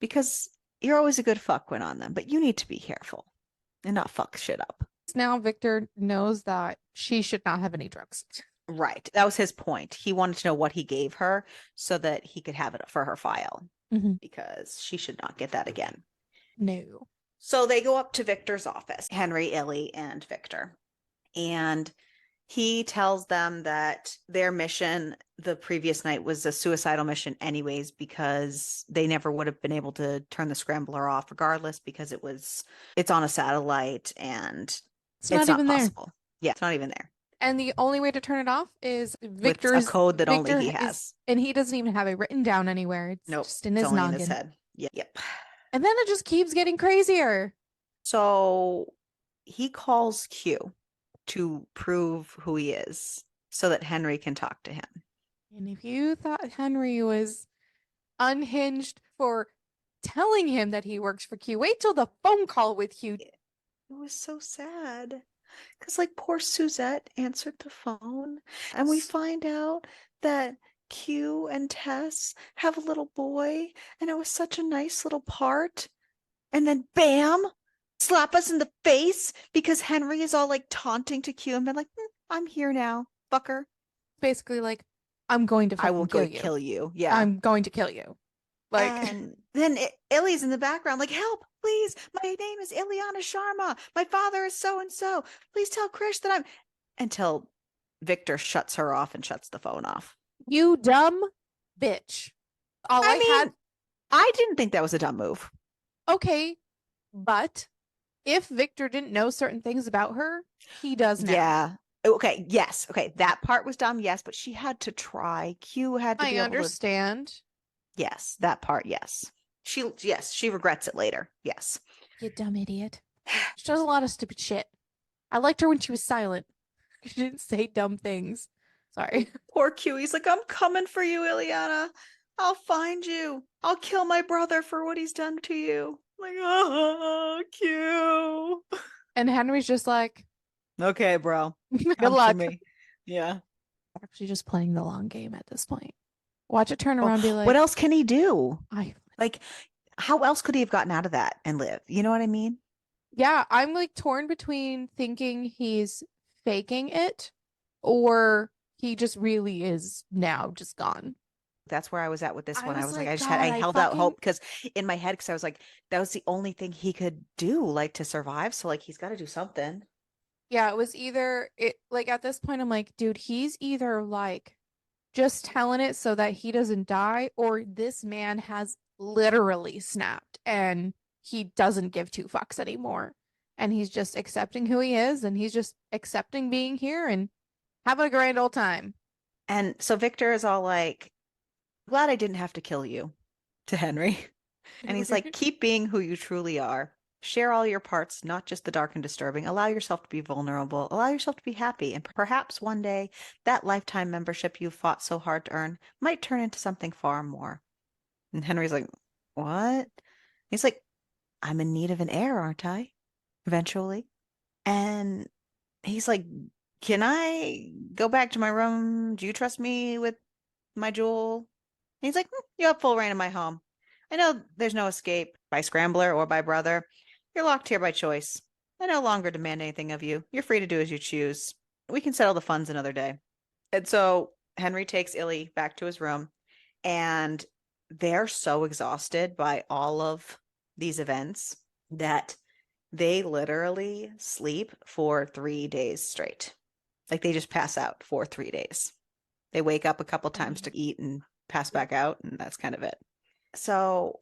[SPEAKER 1] because you're always a good fuck when on them, but you need to be careful and not fuck shit up.
[SPEAKER 2] Now Victor knows that she should not have any drugs.
[SPEAKER 1] Right. That was his point. He wanted to know what he gave her so that he could have it for her file because she should not get that again.
[SPEAKER 2] No.
[SPEAKER 1] So they go up to Victor's office, Henri, Illy, and Victor. And he tells them that their mission the previous night was a suicidal mission anyways, because they never would have been able to turn the scrambler off regardless because it's on a satellite and it's not
[SPEAKER 2] even
[SPEAKER 1] possible.
[SPEAKER 2] There.
[SPEAKER 1] Yeah, it's not even there.
[SPEAKER 2] And the only way to turn it off is Victor's
[SPEAKER 1] with a code that Victor only he has.
[SPEAKER 2] And he doesn't even have it written down anywhere. It's just in his noggin. In his
[SPEAKER 1] head. Yep.
[SPEAKER 2] And then it just keeps getting crazier.
[SPEAKER 1] So he calls Q to prove who he is so that Henry can talk to him.
[SPEAKER 2] And if you thought Henry was unhinged for telling him that he works for Q, wait till the phone call with Q.
[SPEAKER 1] It was so sad. Because, like, poor Suzette answered the phone, and we find out that Q and Tess have a little boy, and it was such a nice little part. And then, bam, slap us in the face because Henry is all, like, taunting to Q and been like, I'm here now, fucker.
[SPEAKER 2] Basically, like, I'm going to fucking
[SPEAKER 1] I will go kill you. Yeah.
[SPEAKER 2] I'm going to kill you. Like,
[SPEAKER 1] and then Illy's in the background, like, help, please. My name is Ileana Sharma. My father is so-and-so. Please tell Krish that I'm... Until Victor shuts her off and shuts the phone off.
[SPEAKER 2] You dumb bitch.
[SPEAKER 1] I didn't think that was a dumb move.
[SPEAKER 2] Okay, but if Victor didn't know certain things about her, he does now.
[SPEAKER 1] Yeah. Okay, yes. Okay, that part was dumb, yes, but she had to try. Q had to be able to... I
[SPEAKER 2] understand.
[SPEAKER 1] Yes, that part, yes. She regrets it later. Yes.
[SPEAKER 2] You dumb idiot. She does a lot of stupid shit. I liked her when she was silent. She didn't say dumb things. Sorry.
[SPEAKER 1] Poor Q. He's like, I'm coming for you, Ileana. I'll find you. I'll kill my brother for what he's done to you. I'm like, oh, Q.
[SPEAKER 2] And Henry's just like,
[SPEAKER 1] Okay, bro.
[SPEAKER 2] Good
[SPEAKER 1] Come to
[SPEAKER 2] luck.
[SPEAKER 1] me. Yeah.
[SPEAKER 2] Actually, just playing the long game at this point. Watch it turn
[SPEAKER 1] Well,
[SPEAKER 2] around and be
[SPEAKER 1] what
[SPEAKER 2] like,
[SPEAKER 1] else can he do?
[SPEAKER 2] I,
[SPEAKER 1] Like, how else could he have gotten out of that and live? You know what I mean?
[SPEAKER 2] yeah, I'm like torn between thinking he's faking it or he just really is now just gone.
[SPEAKER 1] That's where I was at with this
[SPEAKER 2] I
[SPEAKER 1] one. I
[SPEAKER 2] was
[SPEAKER 1] was like,
[SPEAKER 2] like, God,
[SPEAKER 1] I
[SPEAKER 2] I
[SPEAKER 1] held out
[SPEAKER 2] fucking,
[SPEAKER 1] hope because in my head, because I was like, that was the only thing he could do, like to survive. So, like, he's got to do something.
[SPEAKER 2] yeah, it was either it like at this point, I'm like, dude, he's either like just telling it so that he doesn't die, or this man has literally snapped and he doesn't give two fucks anymore. And he's just accepting who he is and he's just accepting being here and having a grand old time.
[SPEAKER 1] And so Victor is all like, glad I didn't have to kill you to Henry. And he's like, keep being who you truly are. Share all your parts, not just the dark and disturbing. Allow yourself to be vulnerable. Allow yourself to be happy. And perhaps one day that lifetime membership you fought so hard to earn might turn into something far more. And Henry's like, what? He's like, I'm in need of an heir, aren't I? Eventually. And he's like, can I go back to my room? Do you trust me with my jewel? And he's like, you have full reign of my home. I know there's no escape by Scrambler or by Brother. You're locked here by choice. I no longer demand anything of you. You're free to do as you choose. We can settle the funds another day. And so Henry takes Illy back to his room, and they're so exhausted by all of these events that they literally sleep for 3 days straight. Like they just pass out for 3 days. They wake up a couple times to eat and pass back out, and that's kind of it. So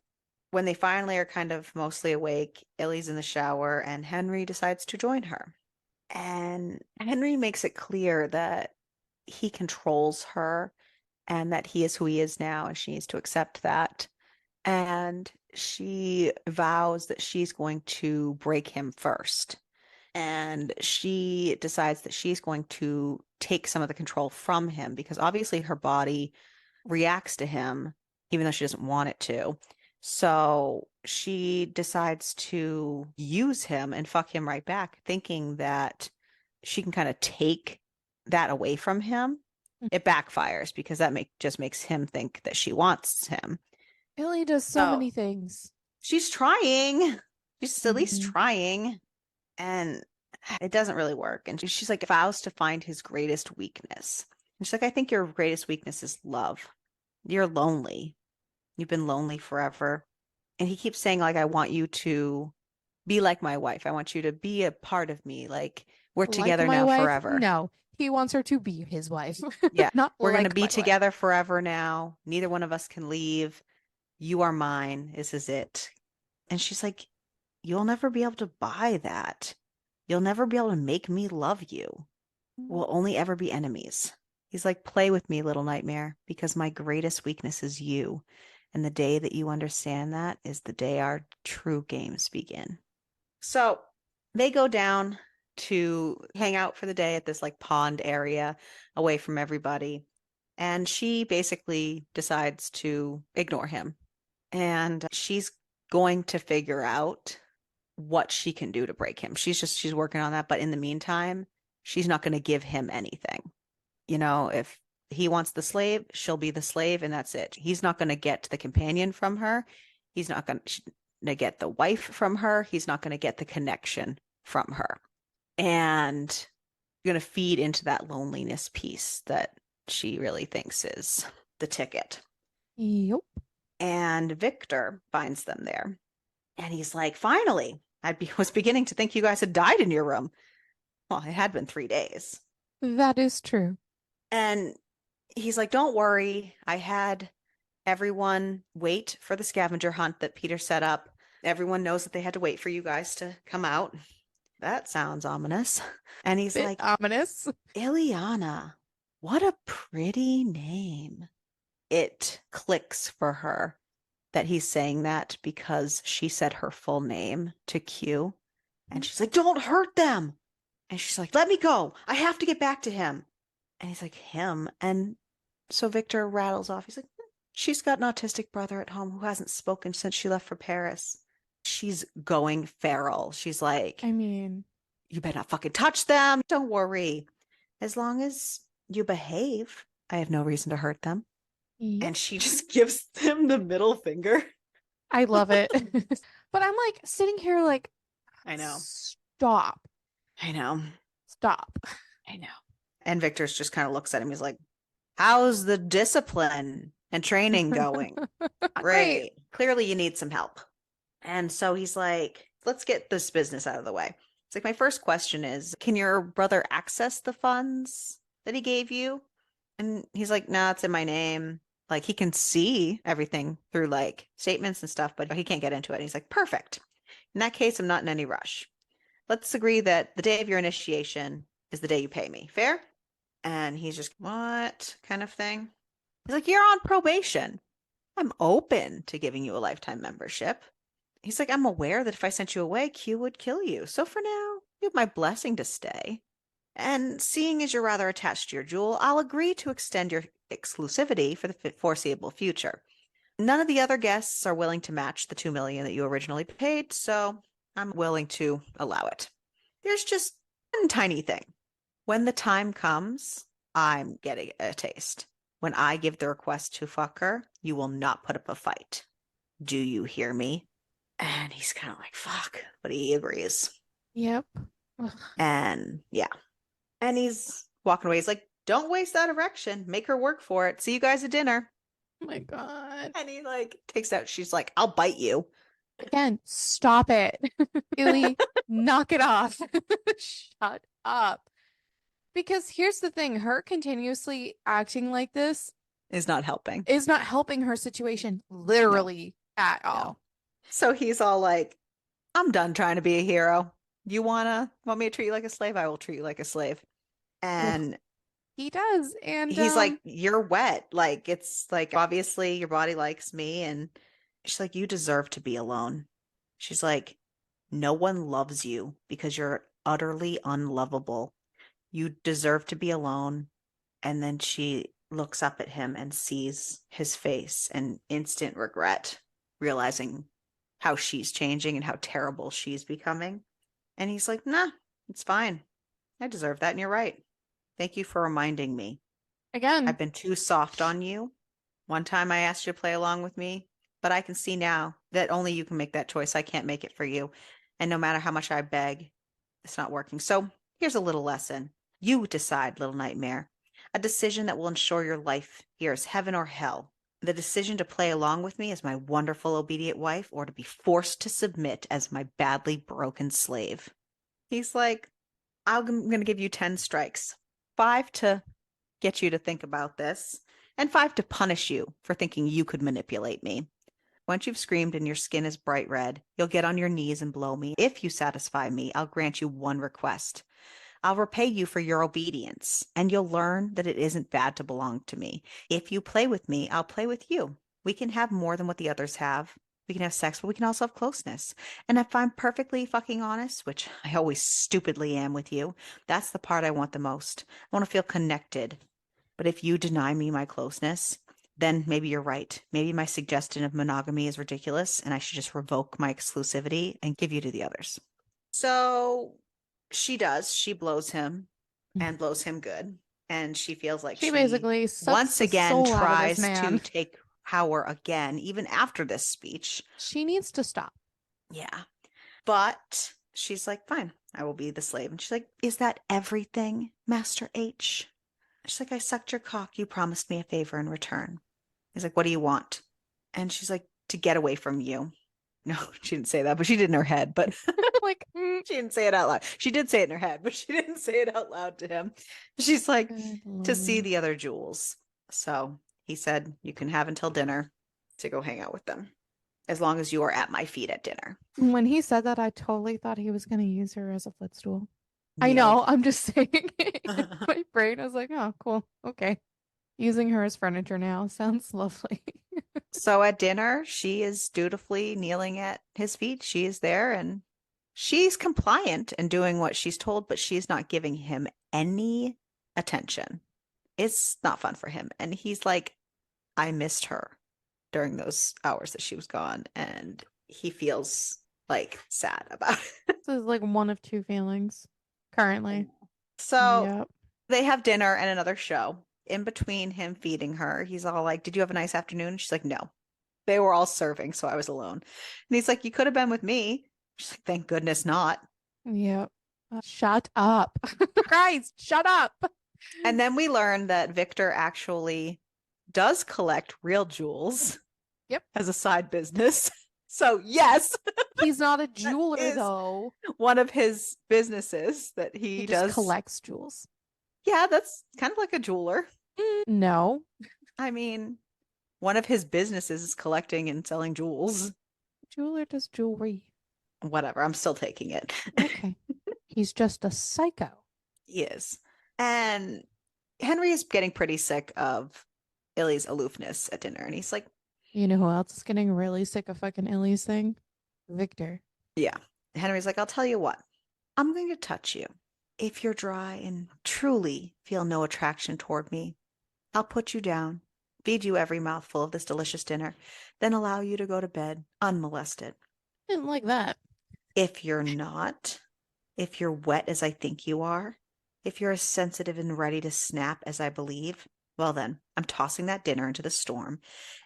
[SPEAKER 1] when they finally are kind of mostly awake, Illy's in the shower and Henry decides to join her. And Henry makes it clear that he controls her and that he is who he is now, and she needs to accept that. And she vows that she's going to break him first. And she decides that she's going to take some of the control from him because obviously her body reacts to him, even though she doesn't want it to. So she decides to use him and fuck him right back, thinking that she can kind of take that away from him. It backfires because that just makes him think that she wants him.
[SPEAKER 2] Billy does so
[SPEAKER 1] So
[SPEAKER 2] many things.
[SPEAKER 1] she's trying. She's at least
[SPEAKER 2] Mhm.
[SPEAKER 1] trying. And it doesn't really work. And she's like, vows to find his greatest weakness. And she's like, I think your greatest weakness is love. You're lonely. You've been lonely forever. And he keeps saying, like, I want you to be like my wife. I want you to be a part of me. Like, we're
[SPEAKER 2] Like
[SPEAKER 1] together
[SPEAKER 2] my
[SPEAKER 1] now
[SPEAKER 2] wife?
[SPEAKER 1] forever.
[SPEAKER 2] No, he wants her to be his wife,
[SPEAKER 1] Yeah,
[SPEAKER 2] not
[SPEAKER 1] we're going to
[SPEAKER 2] like
[SPEAKER 1] be
[SPEAKER 2] my wife.
[SPEAKER 1] together forever now. Neither one of us can leave. You are mine. This is it. And she's like, you'll never be able to buy that. You'll never be able to make me love you. We'll only ever be enemies. He's like, play with me, little nightmare, because my greatest weakness is you. And the day that you understand that is the day our true games begin. So they go down to hang out for the day at this like pond area away from everybody. And she basically decides to ignore him. And she's going to figure out what she can do to break him. She's working on that. But in the meantime, she's not going to give him anything. You know, if he wants the slave, she'll be the slave, and that's it. He's not going to get the companion from her. He's not going to get the wife from her. He's not going to get the connection from her. And going to feed into that loneliness piece that she really thinks is the ticket.
[SPEAKER 2] Yep.
[SPEAKER 1] And Victor finds them there. And he's like, finally, was beginning to think you guys had died in your room. Well, it had been 3 days.
[SPEAKER 2] That is true.
[SPEAKER 1] And he's like, don't worry. I had everyone wait for the scavenger hunt that Peter set up. Everyone knows that they had to wait for you guys to come out. That sounds ominous. And he's
[SPEAKER 2] Bit
[SPEAKER 1] like,
[SPEAKER 2] ominous.
[SPEAKER 1] Ileana, what a pretty name. It clicks for her that he's saying that because she said her full name to Q. And she's like, don't hurt them. And she's like, let me go. I have to get back to him. And he's like, him? And so Victor rattles off. He's like, she's got an autistic brother at home who hasn't spoken since she left for Paris. She's going feral. She's like,
[SPEAKER 2] I mean,
[SPEAKER 1] You better not fucking touch them. Don't worry. As long as you behave, I have no reason to hurt them.
[SPEAKER 2] Yep.
[SPEAKER 1] And she just gives him the middle finger.
[SPEAKER 2] I love it. But I'm like sitting here like,
[SPEAKER 1] I know.
[SPEAKER 2] stop.
[SPEAKER 1] I know.
[SPEAKER 2] Stop.
[SPEAKER 1] I know. And Victor's just kind of looks at him. He's like, how's the discipline and training going? Great. Clearly you need some help. And so he's like, let's get this business out of the way. It's like, my first question is, can your brother access the funds that he gave you? And he's like, no, it's in my name. Like, he can see everything through like statements and stuff, but he can't get into it. And he's like, perfect. In that case, I'm not in any rush. Let's agree that the day of your initiation is the day you pay me. Fair? And he's just, what kind of thing? He's like, you're on probation. I'm open to giving you a lifetime membership. He's like, I'm aware that if I sent you away, Q would kill you. So for now, you have my blessing to stay. And seeing as you're rather attached to your jewel, I'll agree to extend your exclusivity for the foreseeable future. None of the other guests are willing to match the $2 million that you originally paid, so I'm willing to allow it. There's just one tiny thing. When the time comes, I'm getting a taste. When I give the request to fuck her, you will not put up a fight. Do you hear me? And he's kind of like, fuck, but he agrees.
[SPEAKER 2] Yep.
[SPEAKER 1] And yeah. And he's walking away. He's like, don't waste that erection. Make her work for it. See you guys at dinner.
[SPEAKER 2] Oh my God.
[SPEAKER 1] And he like takes out, she's like, I'll bite you.
[SPEAKER 2] Again, stop it. Really, knock it off. Shut up. Because here's the thing, her continuously acting like this
[SPEAKER 1] Is not helping.
[SPEAKER 2] is not helping her situation literally at all.
[SPEAKER 1] No. So he's all like, I'm done trying to be a hero. You want me to treat you like a slave? I will treat you like a slave. And
[SPEAKER 2] he does. And
[SPEAKER 1] he's like, you're wet. Like, it's like, obviously your body likes me. And she's like, you deserve to be alone. She's like, no one loves you because you're utterly unlovable. You deserve to be alone. And then she looks up at him and sees his face and instant regret, realizing how she's changing and how terrible she's becoming. And he's like, nah, it's fine. I deserve that. And you're right. Thank you for reminding me.
[SPEAKER 2] again,
[SPEAKER 1] I've been too soft on you. One time I asked you to play along with me, but I can see now that only you can make that choice. I can't make it for you. And no matter how much I beg, it's not working. So here's a little lesson. You decide, little nightmare. A decision that will ensure your life here is heaven or hell. The decision to play along with me as my wonderful obedient wife or to be forced to submit as my badly broken slave. He's like, I'm going to give you 10 strikes. 5 to get you to think about this, and 5 to punish you for thinking you could manipulate me. Once you've screamed and your skin is bright red, you'll get on your knees and blow me. If you satisfy me, I'll grant you one request. I'll repay you for your obedience, and you'll learn that it isn't bad to belong to me. If you play with me, I'll play with you. We can have more than what the others have. We can have sex, but we can also have closeness. And if I'm perfectly fucking honest, which I always stupidly am with you, that's the part I want the most. I want to feel connected. But if you deny me my closeness, then maybe you're right. Maybe my suggestion of monogamy is ridiculous, and I should just revoke my exclusivity and give you to the others. So she does. She blows him and blows him good. And she feels like
[SPEAKER 2] she basically
[SPEAKER 1] once again tries to
[SPEAKER 2] man.
[SPEAKER 1] take power again, even after this speech.
[SPEAKER 2] She needs to stop.
[SPEAKER 1] Yeah. But she's like, fine, I will be the slave. And she's like, is that everything, Master H? She's like, I sucked your cock. You promised me a favor in return. He's like, what do you want? And she's like, to get away from you. No, she didn't say that, but she did in her head. But
[SPEAKER 2] like,
[SPEAKER 1] she didn't say it out loud. She did say it in her head, but she didn't say it out loud to him. She's like, to see the other jewels. So he said, you can have until dinner to go hang out with them, as long as you are at my feet at dinner.
[SPEAKER 2] When he said that, I totally thought he was going to use her as a footstool. I know. I'm just saying. In my brain, I was like, oh, cool. Okay. Using her as furniture now sounds lovely.
[SPEAKER 1] So at dinner, she is dutifully kneeling at his feet. She is there and she's compliant and doing what she's told, but she's not giving him any attention. It's not fun for him. And he's like, I missed her during those hours that she was gone. And he feels like sad about it.
[SPEAKER 2] This is like one of two feelings. Currently.
[SPEAKER 1] So
[SPEAKER 2] Yep.
[SPEAKER 1] they have dinner and another show. In between him feeding her, he's all like, "Did you have a nice afternoon?" And she's like, "No." They were all serving, so I was alone. And he's like, "You could have been with me." She's like, "Thank goodness not."
[SPEAKER 2] Yep. Shut up. Christ, shut up.
[SPEAKER 1] And then we learn that Victor actually does collect real jewels.
[SPEAKER 2] Yep.
[SPEAKER 1] As a side business. So yes,
[SPEAKER 2] He's not a jeweler
[SPEAKER 1] is
[SPEAKER 2] though.
[SPEAKER 1] one of his businesses that he
[SPEAKER 2] just
[SPEAKER 1] does.
[SPEAKER 2] collects jewels.
[SPEAKER 1] Yeah, that's kind of like a jeweler.
[SPEAKER 2] No.
[SPEAKER 1] I mean, one of his businesses is collecting and selling jewels.
[SPEAKER 2] Jeweler does jewelry.
[SPEAKER 1] Whatever, I'm still taking it.
[SPEAKER 2] Okay. He's just a psycho.
[SPEAKER 1] He is. And Henry is getting pretty sick of Illy's aloofness at dinner. And he's like,
[SPEAKER 2] You know who else is getting really sick of fucking Illy's thing? Victor.
[SPEAKER 1] yeah. Henry's like, "I'll tell you what, I'm going to touch you. If you're dry and truly feel no attraction toward me, I'll put you down, feed you every mouthful of this delicious dinner, then allow you to go to bed unmolested.
[SPEAKER 2] Didn't like that.
[SPEAKER 1] If you're not, if you're wet as I think you are, if you're as sensitive and ready to snap as I believe, well then, I'm tossing that dinner into the storm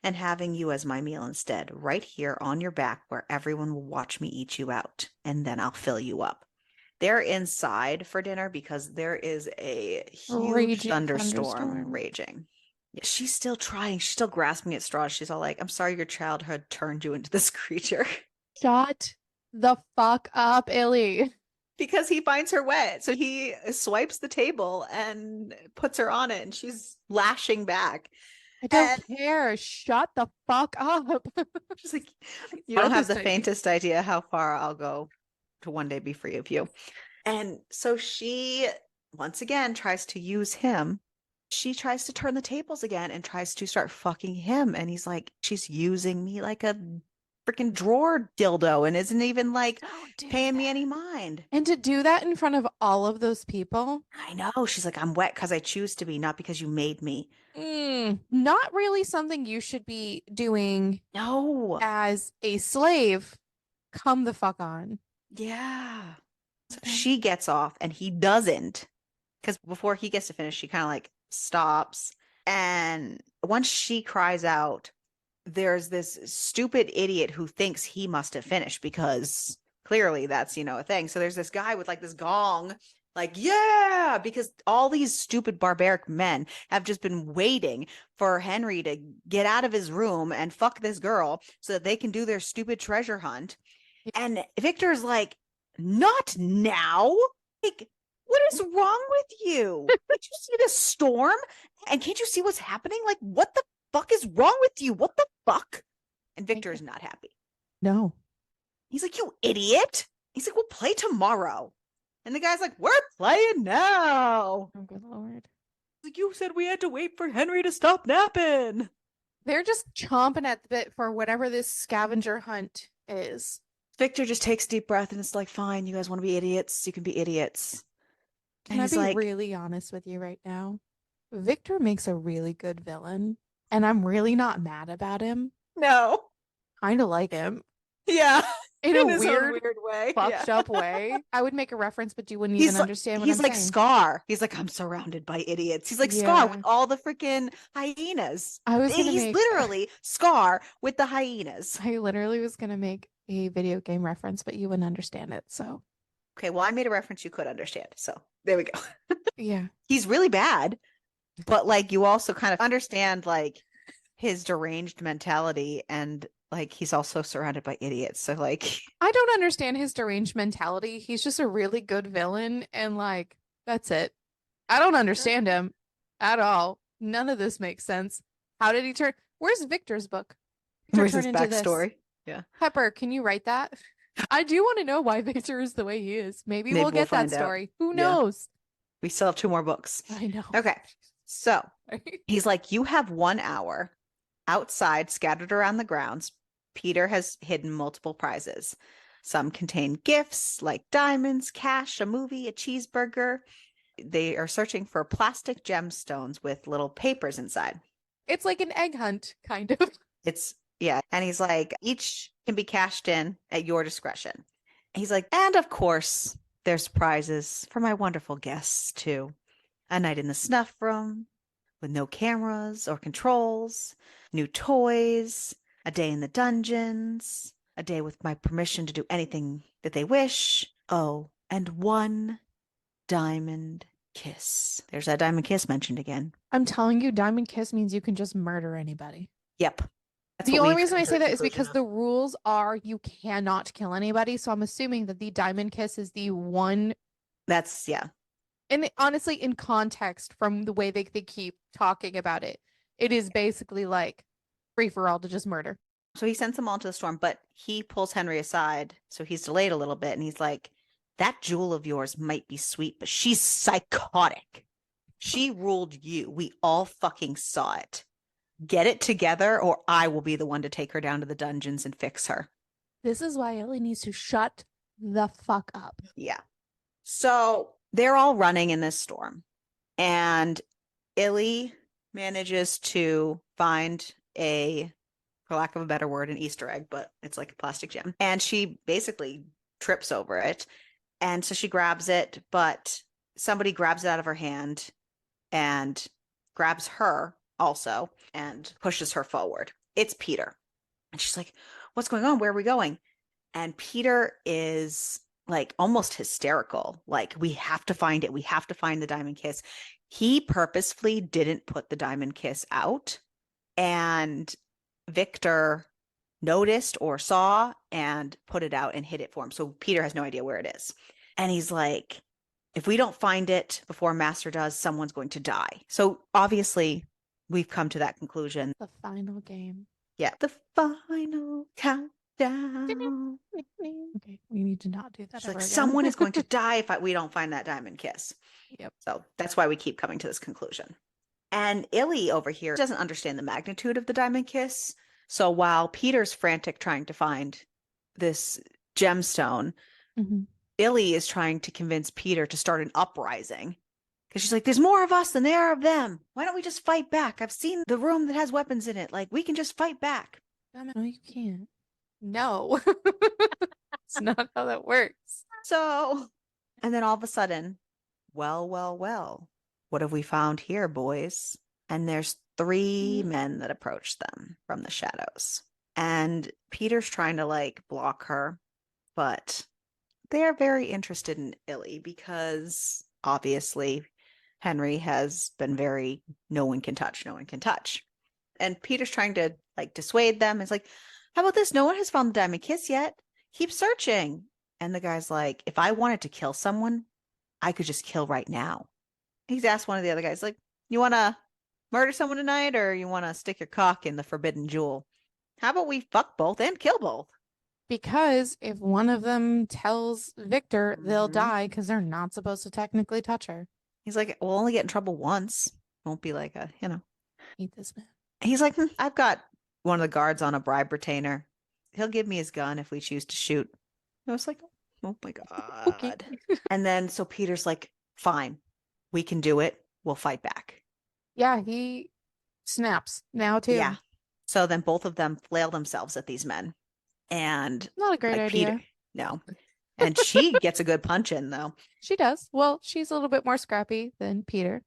[SPEAKER 1] and having you as my meal instead, right here on your back where everyone will watch me eat you out, and then I'll fill you up." They're inside for dinner because there is a huge
[SPEAKER 2] Raging
[SPEAKER 1] thunderstorm
[SPEAKER 2] thunderstorm.
[SPEAKER 1] raging. She's still trying. She's still grasping at straws. She's all like, "I'm sorry your childhood turned you into this creature."
[SPEAKER 2] Shut the fuck up, Illy.
[SPEAKER 1] Because he finds her wet. So he swipes the table and puts her on it, and she's lashing back.
[SPEAKER 2] I don't care. Shut the fuck up.
[SPEAKER 1] She's like, "You don't have the faintest idea how far I'll go to one day be free of you." And so she, once again, tries to use him. She tries to turn the tables again and tries to start fucking him. And he's like, "She's using me like a freaking drawer dildo and isn't even like paying me any mind."
[SPEAKER 2] And to do that in front of all of those people.
[SPEAKER 1] I know. She's like, "I'm wet because I choose to be, not because you made me."
[SPEAKER 2] Not really something you should be doing.
[SPEAKER 1] No.
[SPEAKER 2] As a slave. Come the fuck on.
[SPEAKER 1] Yeah. So she gets off and he doesn't. Because before he gets to finish, she kind of like stops. And once she cries out, there's this stupid idiot who thinks he must have finished because clearly that's, a thing. So there's this guy with like this gong, like, yeah, because all these stupid barbaric men have just been waiting for Henry to get out of his room and fuck this girl so that they can do their stupid treasure hunt. And Victor's like, "Not now. Like, what is wrong with you? Can't you see the storm? And can't you see what's happening? Like, what the fuck is wrong with you? What the fuck?" And Victor is not happy.
[SPEAKER 2] No.
[SPEAKER 1] He's like, "You idiot." He's like, "We'll play tomorrow." And the guy's like, "We're playing now."
[SPEAKER 2] Oh, good Lord.
[SPEAKER 1] Like, "You said we had to wait for Henry to stop napping."
[SPEAKER 2] They're just chomping at the bit for whatever this scavenger hunt is.
[SPEAKER 1] Victor just takes a deep breath and it's like, "Fine, you guys want to be idiots? You can be idiots."
[SPEAKER 2] Can I be really honest with you right now? Victor makes a really good villain, and I'm really not mad about him.
[SPEAKER 1] No.
[SPEAKER 2] Kind of like him.
[SPEAKER 1] Yeah.
[SPEAKER 2] In a weird
[SPEAKER 1] way.
[SPEAKER 2] Fucked up way. I would make a reference, but you wouldn't even understand what I'm saying.
[SPEAKER 1] He's like Scar. He's like, "I'm surrounded by idiots." He's like Scar with all the freaking hyenas. He's literally Scar with the hyenas.
[SPEAKER 2] I literally was going to make a video game reference, but you wouldn't understand it, so.
[SPEAKER 1] Okay, well, I made a reference you could understand, so there we go.
[SPEAKER 2] Yeah.
[SPEAKER 1] He's really bad, but like you also kind of understand like his deranged mentality, and like he's also surrounded by idiots. So like
[SPEAKER 2] I don't understand his deranged mentality. He's just a really good villain, and like that's it. I don't understand him at all. None of this makes sense. How did he turn? Where's Victor's book?
[SPEAKER 1] Where's his backstory? Yeah.
[SPEAKER 2] Pepper, can you write that? I do want to know why Victor is the way he is. Maybe we'll get that story. Who knows?
[SPEAKER 1] We still have 2 more books.
[SPEAKER 2] I know.
[SPEAKER 1] Okay. So he's like, "You have 1 hour. Outside, scattered around the grounds, Peter has hidden multiple prizes. Some contain gifts like diamonds, cash, a movie, a cheeseburger. They are searching for plastic gemstones with little papers inside."
[SPEAKER 2] It's like an egg hunt, kind of.
[SPEAKER 1] Yeah. And he's like, "Each can be cashed in at your discretion." He's like, "And of course, there's prizes for my wonderful guests, too. A night in the snuff room with no cameras or controls, new toys, a day in the dungeons, a day with my permission to do anything that they wish. Oh, and one diamond kiss. There's that diamond kiss mentioned again.
[SPEAKER 2] I'm telling you, Diamond Kiss means you can just murder anybody.
[SPEAKER 1] Yep. That's
[SPEAKER 2] The
[SPEAKER 1] what
[SPEAKER 2] only
[SPEAKER 1] we've
[SPEAKER 2] reason I
[SPEAKER 1] come to
[SPEAKER 2] say
[SPEAKER 1] the
[SPEAKER 2] that is
[SPEAKER 1] conclusion
[SPEAKER 2] because
[SPEAKER 1] of.
[SPEAKER 2] the rules are you cannot kill anybody. So I'm assuming that the Diamond Kiss is the one.
[SPEAKER 1] That's, yeah.
[SPEAKER 2] And honestly, in context, from the way they keep talking about it, it is basically like free for all to just murder.
[SPEAKER 1] So he sends them all to the storm, but he pulls Henry aside. So he's delayed a little bit. And he's like, that jewel of yours might be sweet, but she's psychotic. She ruled you. We all fucking saw it. Get it together, or I will be the one to take her down to the dungeons and fix her.
[SPEAKER 2] This is why Ellie needs to shut the fuck up.
[SPEAKER 1] Yeah. So they're all running in this storm. And Illy manages to find a, for lack of a better word, an Easter egg, but it's like a plastic gem. And she basically trips over it. And so she grabs it, but somebody grabs it out of her hand and grabs her also and pushes her forward. It's Peter. And she's like, what's going on? Where are we going? And Peter is like almost hysterical. Like, we have to find it. We have to find the diamond kiss. He purposefully didn't put the diamond kiss out. And Victor noticed or saw and put it out and hid it for him. So Peter has no idea where it is. And he's like, if we don't find it before Master does, someone's going to die. So obviously we've come to that conclusion.
[SPEAKER 2] The final game.
[SPEAKER 1] Yeah. The final countdown.
[SPEAKER 2] Okay, we need to not do that.
[SPEAKER 1] It's like
[SPEAKER 2] again.
[SPEAKER 1] someone is going to die if we don't find that diamond kiss.
[SPEAKER 2] Yep.
[SPEAKER 1] So that's why we keep coming to this conclusion. And Illy over here doesn't understand the magnitude of the diamond kiss. So while Peter's frantic trying to find this gemstone, Illy is trying to convince Peter to start an uprising. Because she's like, there's more of us than there are of them. Why don't we just fight back? I've seen the room that has weapons in it. Like, we can just fight back.
[SPEAKER 2] No, you can't. No. It's not how that works.
[SPEAKER 1] So, and then all of a sudden, well, what have we found here, boys? And there's 3 men that approach them from the shadows. And Peter's trying to like block her, but they're very interested in Illy because obviously Henry has been very, no one can touch. And Peter's trying to like dissuade them. It's like, how about this? No one has found the diamond kiss yet. Keep searching. And the guy's like, if I wanted to kill someone, I could just kill right now. He's asked one of the other guys, like, you want to murder someone tonight, or you want to stick your cock in the forbidden jewel? How about we fuck both and kill both?
[SPEAKER 2] Because if one of them tells Victor, they'll die because they're not supposed to technically touch her.
[SPEAKER 1] He's like, we'll only get in trouble once. Won't be like a,
[SPEAKER 2] Hate this man.
[SPEAKER 1] He's like, I've got one of the guards on a bribe retainer. He'll give me his gun if we choose to shoot. I was like, oh my God.
[SPEAKER 2] Okay.
[SPEAKER 1] And then so Peter's like, fine, we can do it. We'll fight back.
[SPEAKER 2] Yeah, he snaps now too.
[SPEAKER 1] Yeah. So then both of them flail themselves at these men. And
[SPEAKER 2] not a great idea.
[SPEAKER 1] Peter, no. And she gets a good punch in though.
[SPEAKER 2] She does. Well, she's a little bit more scrappy than Peter.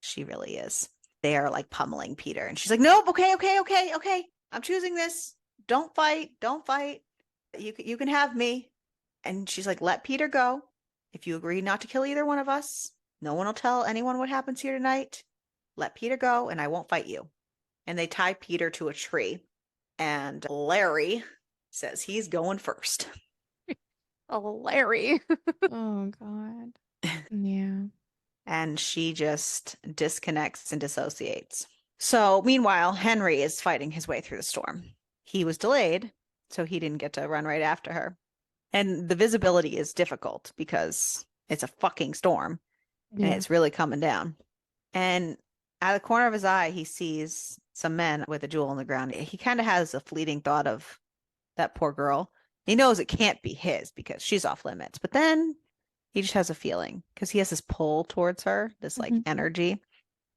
[SPEAKER 1] She really is. They are like pummeling Peter. And she's like, nope, okay. I'm choosing this. Don't fight. You can have me. And she's like, let Peter go. If you agree not to kill either one of us, no one will tell anyone what happens here tonight. Let Peter go and I won't fight you. And they tie Peter to a tree. And Larry says he's going first.
[SPEAKER 2] Oh, Larry. Oh, God. Yeah.
[SPEAKER 1] And she just disconnects and dissociates. So meanwhile, Henry is fighting his way through the storm. He was delayed, so he didn't get to run right after her. And the visibility is difficult because it's a fucking storm and it's really coming down. And out of the corner of his eye, he sees some men with a jewel on the ground. He kind of has a fleeting thought of that poor girl. He knows it can't be his because she's off limits. But then he just has a feeling because he has this pull towards her, this like energy.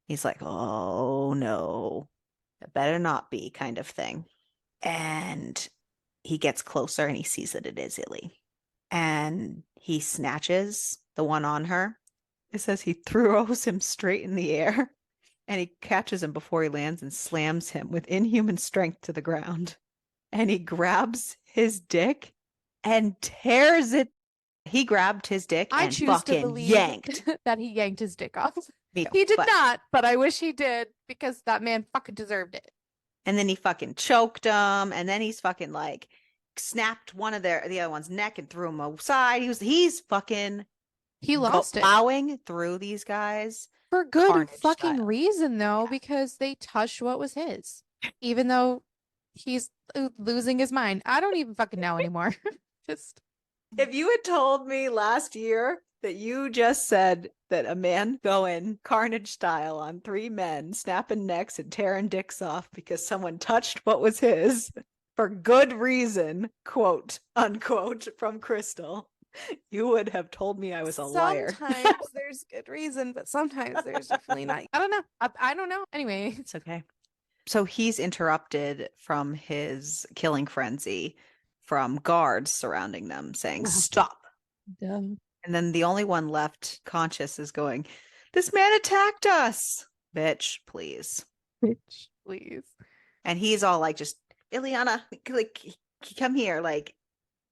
[SPEAKER 1] He's like, oh no, it better not be kind of thing. And he gets closer and he sees that it is Illy. and he snatches the one on her. It says he throws him straight in the air and he catches him before he lands and slams him with inhuman strength to the ground. And he grabs his dick and tears it. He grabbed his dick
[SPEAKER 2] I
[SPEAKER 1] and
[SPEAKER 2] choose to
[SPEAKER 1] fucking
[SPEAKER 2] believe
[SPEAKER 1] yanked.
[SPEAKER 2] that he yanked his dick off.
[SPEAKER 1] Me,
[SPEAKER 2] He did
[SPEAKER 1] but-
[SPEAKER 2] not, but I wish he did because that man fucking deserved it.
[SPEAKER 1] And then he fucking choked him, and then he's fucking like snapped one of the other one's neck and threw him aside. He's fucking
[SPEAKER 2] He lost it
[SPEAKER 1] plowing through these guys
[SPEAKER 2] for good
[SPEAKER 1] carnage
[SPEAKER 2] fucking
[SPEAKER 1] style.
[SPEAKER 2] reason, though, because they touched what was his, even though he's losing his mind. I don't even fucking know anymore. Just
[SPEAKER 1] If you had told me last year that you just said that a man going carnage style on 3 men, snapping necks and tearing dicks off because someone touched what was his for good reason, quote unquote, from Crystal, you would have told me I was a liar.
[SPEAKER 2] sometimes there's good reason, but sometimes there's definitely not. I don't know. I don't know. Anyway,
[SPEAKER 1] It's okay. So he's interrupted from his killing frenzy from guards surrounding them saying, stop.
[SPEAKER 2] dumb.
[SPEAKER 1] And then the only one left conscious is going, this man attacked us. Bitch, please.
[SPEAKER 2] Bitch, please.
[SPEAKER 1] And he's all like, just, Ileana, like, come here. Like,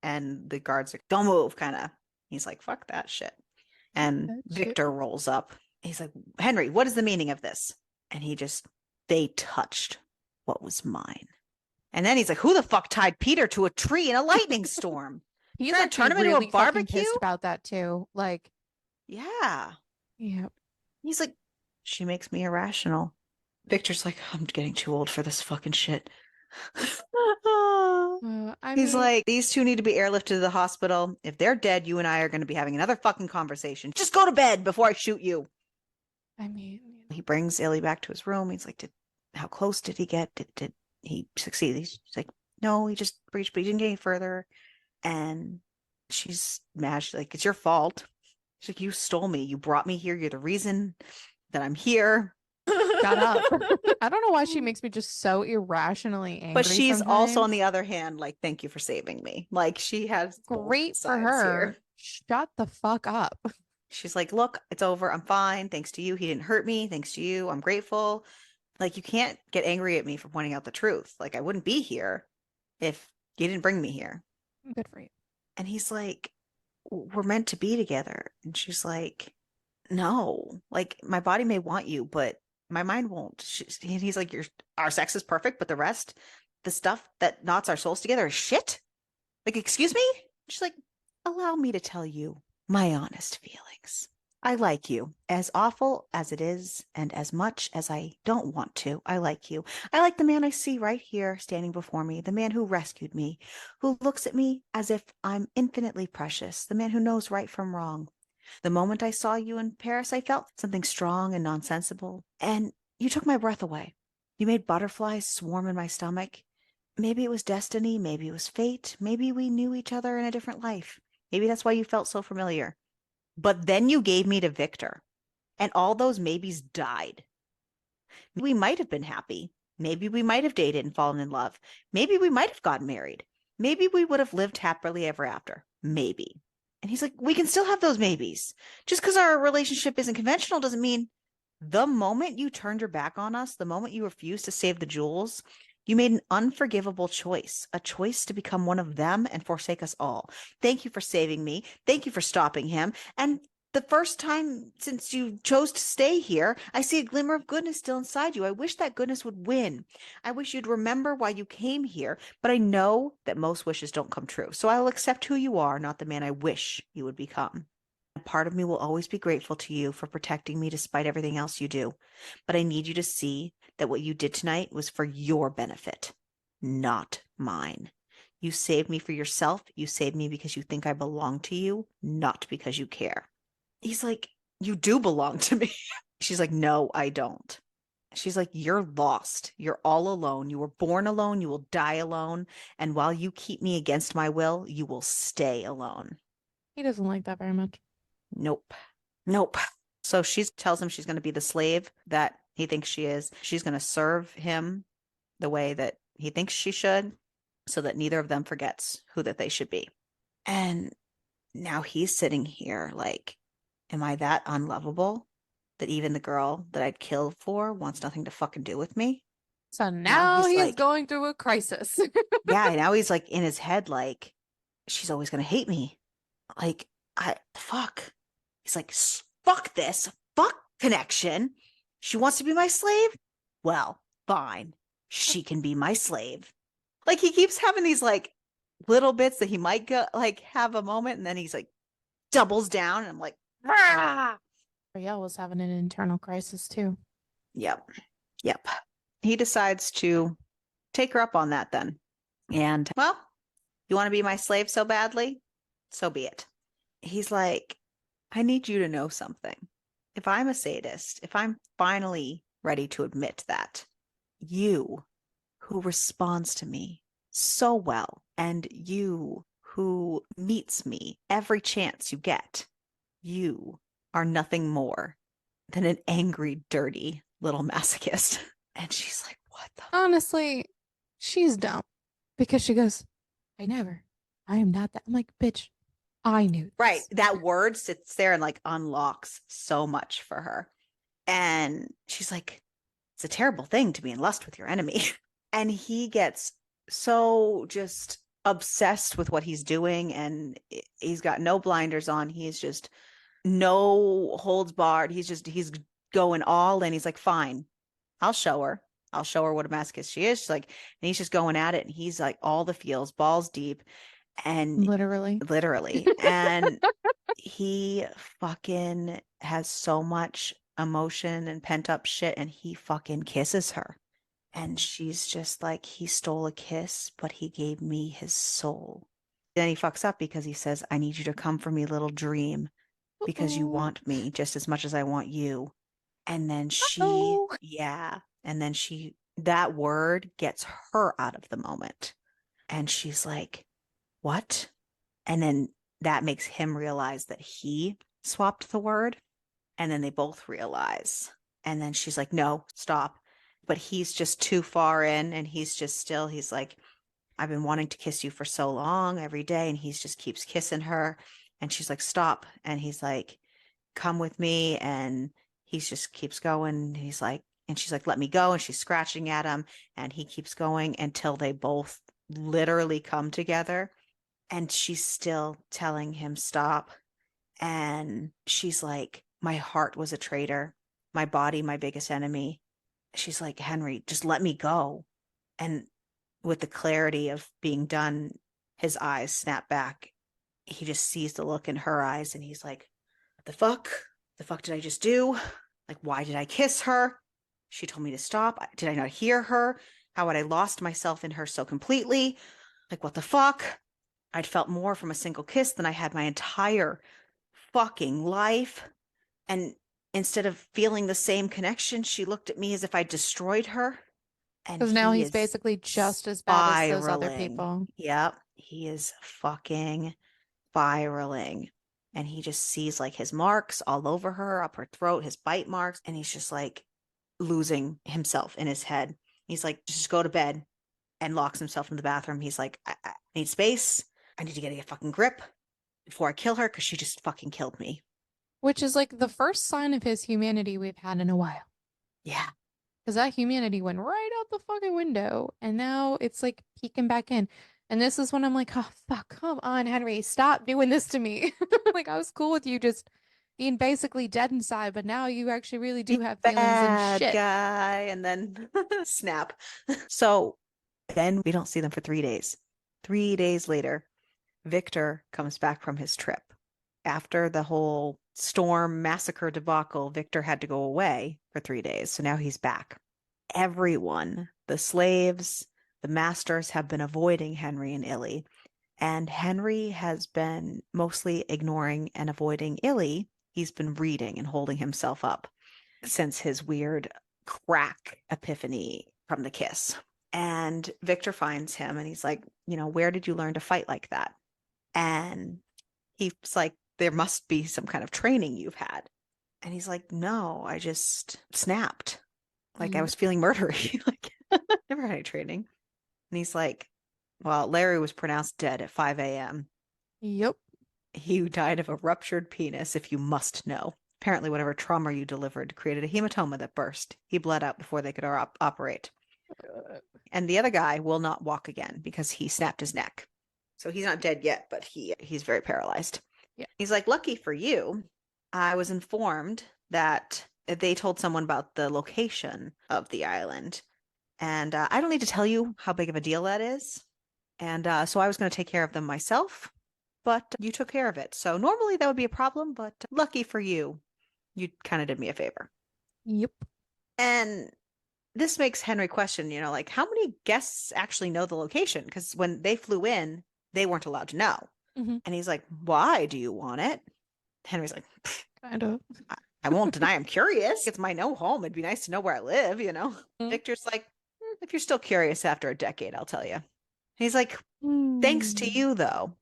[SPEAKER 1] and the guards are, don't move, kind of. He's like, fuck that shit. And Victor rolls up. He's like, Henri, what is the meaning of this? And they touched what was mine. And then he's like, who the fuck tied Peter to a tree in a lightning storm?
[SPEAKER 2] He's
[SPEAKER 1] Trying to turn him into a
[SPEAKER 2] really fucking
[SPEAKER 1] barbecue?
[SPEAKER 2] pissed about that too. Like,
[SPEAKER 1] Yeah.
[SPEAKER 2] yeah.
[SPEAKER 1] He's like, she makes me irrational. Victor's like, I'm getting too old for this fucking shit. He's like, these two need to be airlifted to the hospital. If they're dead, you and I are going to be having another fucking conversation. Just go to bed before I shoot you. He brings Illy back to his room. He's like, how close did he get? Did he succeed? He's like, no, he just breached, but he didn't get any further. And she's mad. She's like, it's your fault. She's like, you stole me. You brought me here. You're the reason that I'm here.
[SPEAKER 2] Shut up. I don't know why she makes me just so irrationally angry.
[SPEAKER 1] But she's also, on
[SPEAKER 2] sometimes.
[SPEAKER 1] the other hand, like, thank you for saving me. Like, she has
[SPEAKER 2] Great for
[SPEAKER 1] sides
[SPEAKER 2] her.
[SPEAKER 1] here.
[SPEAKER 2] Shut the fuck up.
[SPEAKER 1] She's like, look, it's over. I'm fine. Thanks to you. He didn't hurt me. Thanks to you. I'm grateful. Like, you can't get angry at me for pointing out the truth. Like, I wouldn't be here if you didn't bring me here.
[SPEAKER 2] Good for you.
[SPEAKER 1] And he's like, we're meant to be together. And she's like, no, like, my body may want you, but my mind won't. And he's like, our sex is perfect, but the rest, the stuff that knots our souls together is shit. Like, excuse me? She's like, allow me to tell you my honest feelings. I like you, as awful as it is, and as much as I don't want to. I like you. I like the man I see right here standing before me, the man who rescued me, who looks at me as if I'm infinitely precious, the man who knows right from wrong. The moment I saw you in Paris, I felt something strong and nonsensible, and you took my breath away. You made butterflies swarm in my stomach. Maybe it was destiny, maybe it was fate, maybe we knew each other in a different life. Maybe that's why you felt so familiar. But then you gave me to Victor, and all those maybes died. We might have been happy. Maybe we might have dated and fallen in love. Maybe we might have gotten married. Maybe we would have lived happily ever after. Maybe. And he's like, we can still have those maybes. Just because our relationship isn't conventional doesn't mean the moment you turned your back on us, the moment you refused to save the jewels, you made an unforgivable choice, a choice to become one of them and forsake us all. Thank you for saving me. Thank you for stopping him. And the first time since you chose to stay here, I see a glimmer of goodness still inside you. I wish that goodness would win. I wish you'd remember why you came here, but I know that most wishes don't come true. So I'll accept who you are, not the man I wish you would become. A part of me will always be grateful to you for protecting me despite everything else you do. But I need you to see that what you did tonight was for your benefit, not mine. You saved me for yourself. You saved me because you think I belong to you, not because you care. He's like, you do belong to me. She's like, no, I don't. She's like, you're lost. You're all alone. You were born alone. You will die alone. And while you keep me against my will, you will stay alone.
[SPEAKER 2] He doesn't like that very much.
[SPEAKER 1] Nope. Nope. So she tells him she's going to be the slave that he thinks she is. She's going to serve him the way that he thinks she should so that neither of them forgets who that they should be. And now he's sitting here like, am I that unlovable that even the girl that I'd kill for wants nothing to fucking do with me?
[SPEAKER 2] So
[SPEAKER 1] Now
[SPEAKER 2] now
[SPEAKER 1] he's
[SPEAKER 2] he's
[SPEAKER 1] like,
[SPEAKER 2] going through a crisis.
[SPEAKER 1] yeah, now he's like in his head, like, she's always gonna hate me. Like, fuck. He's like, fuck this, fuck connection. She wants to be my slave? Well, fine. She can be my slave. Like, he keeps having these like little bits that he might go like have a moment, and then he's like doubles down, and I'm like, ah!
[SPEAKER 2] Ariel was having an internal crisis too.
[SPEAKER 1] Yep. Yep. He decides to take her up on that then. And, well, you want to be my slave so badly? So be it. He's like, I need you to know something. If I'm a sadist, if I'm finally ready to admit that, you who responds to me so well, and you who meets me every chance you get, you are nothing more than an angry, dirty little masochist. And she's like, what the?
[SPEAKER 2] Honestly, she's dumb because she goes, I never. I am not that. I'm like, bitch, I knew
[SPEAKER 1] Right.
[SPEAKER 2] this.
[SPEAKER 1] That word sits there and like unlocks so much for her. And she's like, it's a terrible thing to be in lust with your enemy. And he gets so just obsessed with what he's doing, and he's got no blinders on. He's just no holds barred. He's going all in. He's like, fine, I'll show her. I'll show her what a masochist she is. She's like, and he's just going at it, and he's like all the feels, balls deep, and
[SPEAKER 2] Literally.
[SPEAKER 1] literally. And he fucking has so much emotion and pent up shit, and he fucking kisses her. And she's just like, he stole a kiss, but he gave me his soul. Then he fucks up because he says, I need you to come for me, little dream, because you
[SPEAKER 2] Uh-oh.
[SPEAKER 1] want me just as much as I want you. And then she,
[SPEAKER 2] Uh-oh.
[SPEAKER 1] yeah. And then that word gets her out of the moment. And she's like, what? And then that makes him realize that he swapped the word. And then they both realize. And then she's like, no, stop. But he's just too far in, and he's like, I've been wanting to kiss you for so long every day. And he's just keeps kissing her. And she's like, stop. And he's like, come with me. And he's just keeps going. He's like, and she's like, let me go. And she's scratching at him. And he keeps going until they both literally come together. And she's still telling him, stop. And she's like, my heart was a traitor, my body, my biggest enemy. She's like, Henri, just let me go. And with the clarity of being done, his eyes snap back. He just sees the look in her eyes, and he's like, what the fuck? The fuck did I just do? Like, why did I kiss her? She told me to stop. Did I not hear her? How had I lost myself in her so completely? Like, what the fuck? I'd felt more from a single kiss than I had my entire fucking life. And instead of feeling the same connection, she looked at me as if I destroyed her. And
[SPEAKER 2] Because now
[SPEAKER 1] he
[SPEAKER 2] he's
[SPEAKER 1] is
[SPEAKER 2] basically just as bad as those other
[SPEAKER 1] spiraling.
[SPEAKER 2] people.
[SPEAKER 1] Yep. He is fucking spiraling. And he just sees like his marks all over her, up her throat, his bite marks. And he's just like losing himself in his head. He's like, just go to bed, and locks himself in the bathroom. He's like, I need space. I need to get a fucking grip before I kill her, because she just fucking killed me.
[SPEAKER 2] Which is like the first sign of his humanity we've had in a while.
[SPEAKER 1] Yeah.
[SPEAKER 2] Because that humanity went right out the fucking window. And now it's like peeking back in. And this is when I'm like, oh, fuck, come on, Henri, stop doing this to me. Like, I was cool with you just being basically dead inside, but now you actually really do have feelings and
[SPEAKER 1] Bad
[SPEAKER 2] shit.
[SPEAKER 1] guy. And then snap. So then we don't see them for 3 days. 3 days later, Victor comes back from his trip. After the whole storm massacre debacle, Victor had to go away for 3 days. So now he's back. Everyone, the slaves, the masters, have been avoiding Henri and Illy. And Henri has been mostly ignoring and avoiding Illy. He's been reading and holding himself up since his weird crack epiphany from the kiss. And Victor finds him, and he's like, where did you learn to fight like that? And he's like, there must be some kind of training you've had. And he's like, no, I just snapped. Like, I was feeling murdery. Like, never had any training. And he's like, well, Larry was pronounced dead at 5 a.m.
[SPEAKER 2] Yep.
[SPEAKER 1] He died of a ruptured penis, if you must know. Apparently, whatever trauma you delivered created a hematoma that burst. He bled out before they could operate. And the other guy will not walk again because he snapped his neck. So he's not dead yet, but he's very paralyzed.
[SPEAKER 2] Yeah.
[SPEAKER 1] He's like, lucky for you, I was informed that they told someone about the location of the island. And I don't need to tell you how big of a deal that is. And so I was going to take care of them myself, but you took care of it. So normally that would be a problem, but lucky for you, you kind of did me a favor.
[SPEAKER 2] Yep.
[SPEAKER 1] And this makes Henry question, like how many guests actually know the location? Because when they flew in, they weren't allowed to know.
[SPEAKER 2] Mm-hmm.
[SPEAKER 1] And he's like, why do you want it? Henry's like,
[SPEAKER 2] kind of.
[SPEAKER 1] I won't deny I'm curious. It's my no home. It'd be nice to know where I live,
[SPEAKER 2] Mm-hmm.
[SPEAKER 1] Victor's like, if you're still curious after a decade, I'll tell you. He's like, thanks to you, though.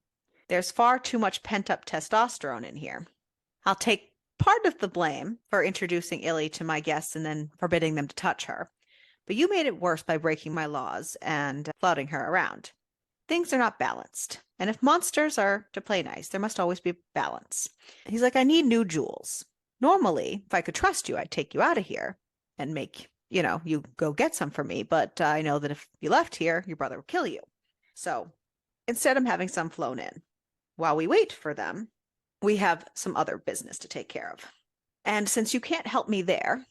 [SPEAKER 1] There's far too much pent-up testosterone in here. I'll take part of the blame for introducing Illy to my guests and then forbidding them to touch her. But you made it worse by breaking my laws and flouting her around. Things are not balanced. And if monsters are to play nice, there must always be balance. He's like, I need new jewels. Normally, if I could trust you, I'd take you out of here and make, you go get some for me. But I know that if you left here, your brother would kill you. So instead, I'm having some flown in. While we wait for them, we have some other business to take care of. And since you can't help me there,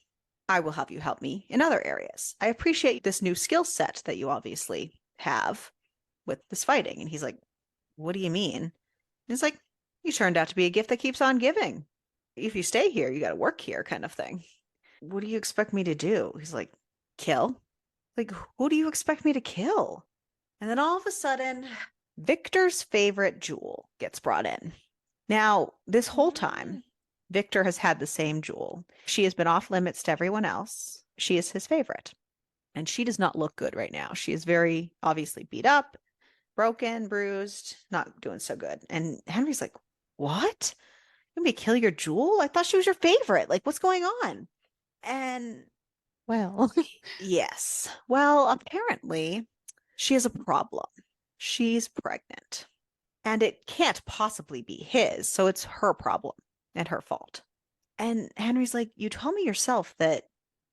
[SPEAKER 1] I will have you help me in other areas. I appreciate this new skill set that you obviously have with this fighting. And he's like, what do you mean? And he's like, you turned out to be a gift that keeps on giving. If you stay here, you got to work here kind of thing. What do you expect me to do? He's like, kill? Like, who do you expect me to kill? And then all of a sudden, Victor's favorite jewel gets brought in. Now, this whole time, Victor has had the same jewel. She has been off limits to everyone else. She is his favorite. And she does not look good right now. She is very obviously beat up, broken, bruised, not doing so good. And Henry's like, what? You want me to kill your jewel? I thought she was your favorite. Like, what's going on? And
[SPEAKER 2] well,
[SPEAKER 1] yes. Well, apparently she has a problem. She's pregnant. And it can't possibly be his. So it's her problem and her fault. And Henry's like, you told me yourself that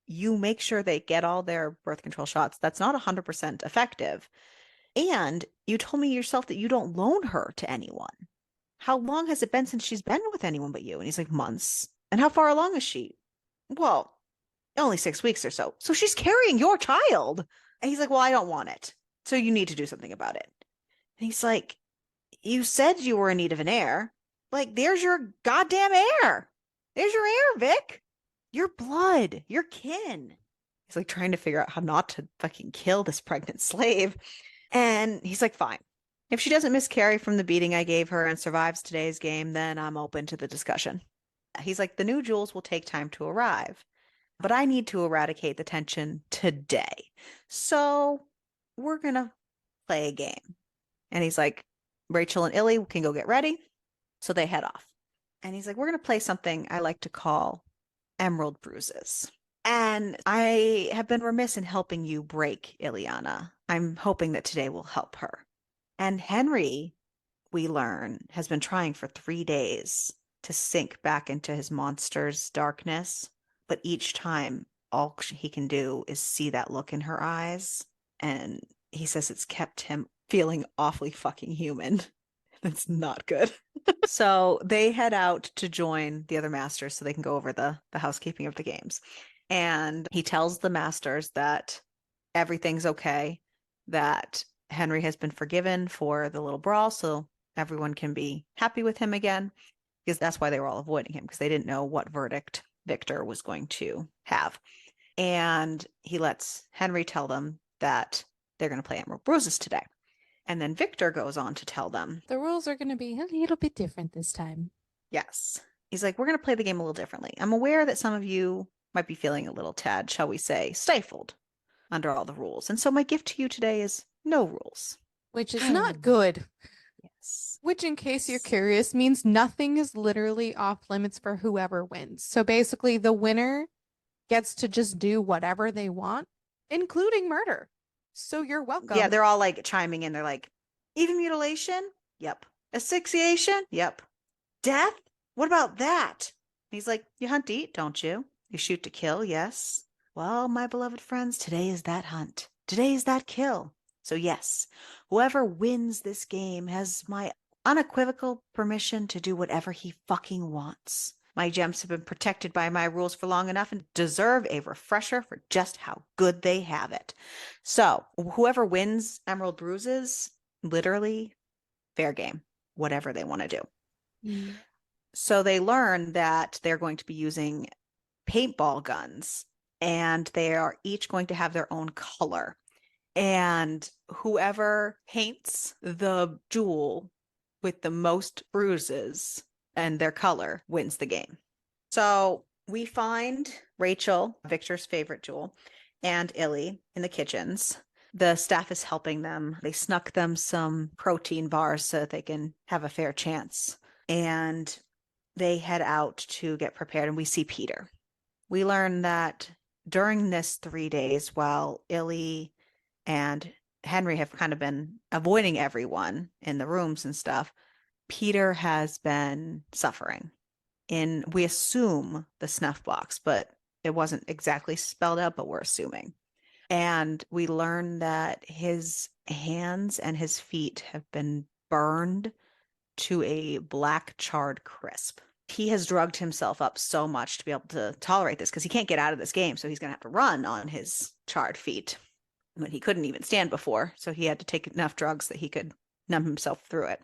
[SPEAKER 1] you make sure they get all their birth control shots. That's not 100% effective. And you told me yourself that you don't loan her to anyone. How long has it been since she's been with anyone but you? And he's like, months. And how far along is she? Well, only 6 weeks or so. So she's carrying your child. And he's like, well, I don't want it. So you need to do something about it. And he's like, you said you were in need of an heir. Like, there's your goddamn heir. There's your heir, Vic. Your blood, your kin. He's like trying to figure out how not to fucking kill this pregnant slave. And he's like, fine. If she doesn't miscarry from the beating I gave her and survives today's game, then I'm open to the discussion. He's like, the new jewels will take time to arrive, but I need to eradicate the tension today. So we're going to play a game. And he's like, Rachel and Illy can go get ready. So they head off. And he's like, we're going to play something I like to call Emerald Bruises. And I have been remiss in helping you break Ileana. I'm hoping that today will help her. And Henri, we learn, has been trying for 3 days to sink back into his monster's darkness. But each time, all he can do is see that look in her eyes. And he says it's kept him feeling awfully fucking human. That's not good. So they head out to join the other masters so they can go over the housekeeping of the games. And he tells the masters that everything's okay, that Henri has been forgiven for the little brawl, so everyone can be happy with him again, because that's why they were all avoiding him, because they didn't know what verdict Victor was going to have. And he lets Henri tell them that they're going to play Emerald Bruises today. And then Victor goes on to tell them
[SPEAKER 2] the rules are going to be a little bit different this time.
[SPEAKER 1] Yes. He's like, we're going to play the game a little differently. I'm aware that some of you might be feeling a little tad, shall we say, stifled under all the rules. And so my gift to you today is no rules.
[SPEAKER 2] Which is not good.
[SPEAKER 1] Yes.
[SPEAKER 2] Which, in case you're curious, means nothing is literally off limits for whoever wins. So basically, the winner gets to just do whatever they want, including murder. So you're welcome.
[SPEAKER 1] Yeah, they're all like chiming in. They're like, even mutilation? Yep. Asphyxiation? Yep. Death? What about that? He's like, you hunt to eat, don't you? You shoot to kill, yes. Well, my beloved friends, today is that hunt. Today is that kill. So yes, whoever wins this game has my unequivocal permission to do whatever he fucking wants. My gems have been protected by my rules for long enough and deserve a refresher for just how good they have it. So whoever wins Emerald Bruises, literally fair game, whatever they want to do.
[SPEAKER 2] Yeah.
[SPEAKER 1] So they learn that they're going to be using paintball guns and they are each going to have their own color. And whoever paints the jewel with the most bruises and their color wins the game. So we find Rachel, Victor's favorite jewel, and Illy in the kitchens. The staff is helping them. They snuck them some protein bars so that they can have a fair chance. And they head out to get prepared, and we see Peter. We learn that during this 3 days, while Illy and Henri have kind of been avoiding everyone in the rooms and stuff, Peter has been suffering in, we assume, the snuff box, but it wasn't exactly spelled out, but we're assuming. And we learn that his hands and his feet have been burned to a black charred crisp. He has drugged himself up so much to be able to tolerate this because he can't get out of this game. So he's going to have to run on his charred feet when he couldn't even stand before. So he had to take enough drugs that he could numb himself through it.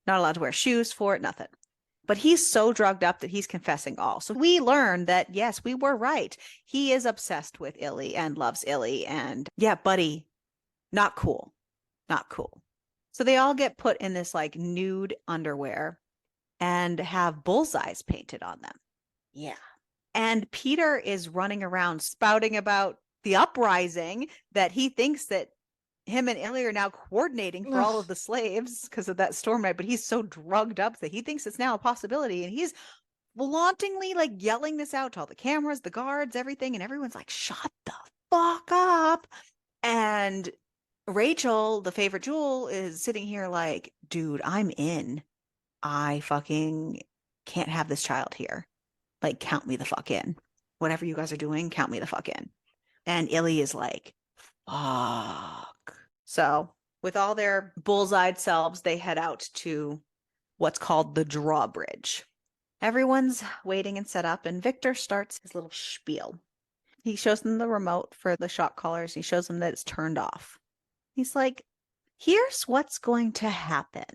[SPEAKER 1] Not allowed to wear shoes for it, nothing. But he's so drugged up that he's confessing all. So we learn that, yes, we were right. He is obsessed with Illy and loves Illy. And yeah, buddy, not cool. Not cool. So they all get put in this like nude underwear and have bullseyes painted on them. Yeah. And Peter is running around spouting about the uprising that he thinks that him and Illy are now coordinating for all of the slaves because of that storm night, but he's so drugged up that he thinks it's now a possibility. And he's flauntingly like yelling this out to all the cameras, the guards, everything. And everyone's like, shut the fuck up. And Rachel, the favorite jewel, is sitting here like, dude, I'm in. I fucking can't have this child here. Like, count me the fuck in. Whatever you guys are doing, count me the fuck in. And Illy is like, fuck. So, with all their bullseyed selves, they head out to what's called the drawbridge. Everyone's waiting and set up, and Victor starts his little spiel. He shows them the remote for the shot callers. He shows them that it's turned off. He's like, here's what's going to happen.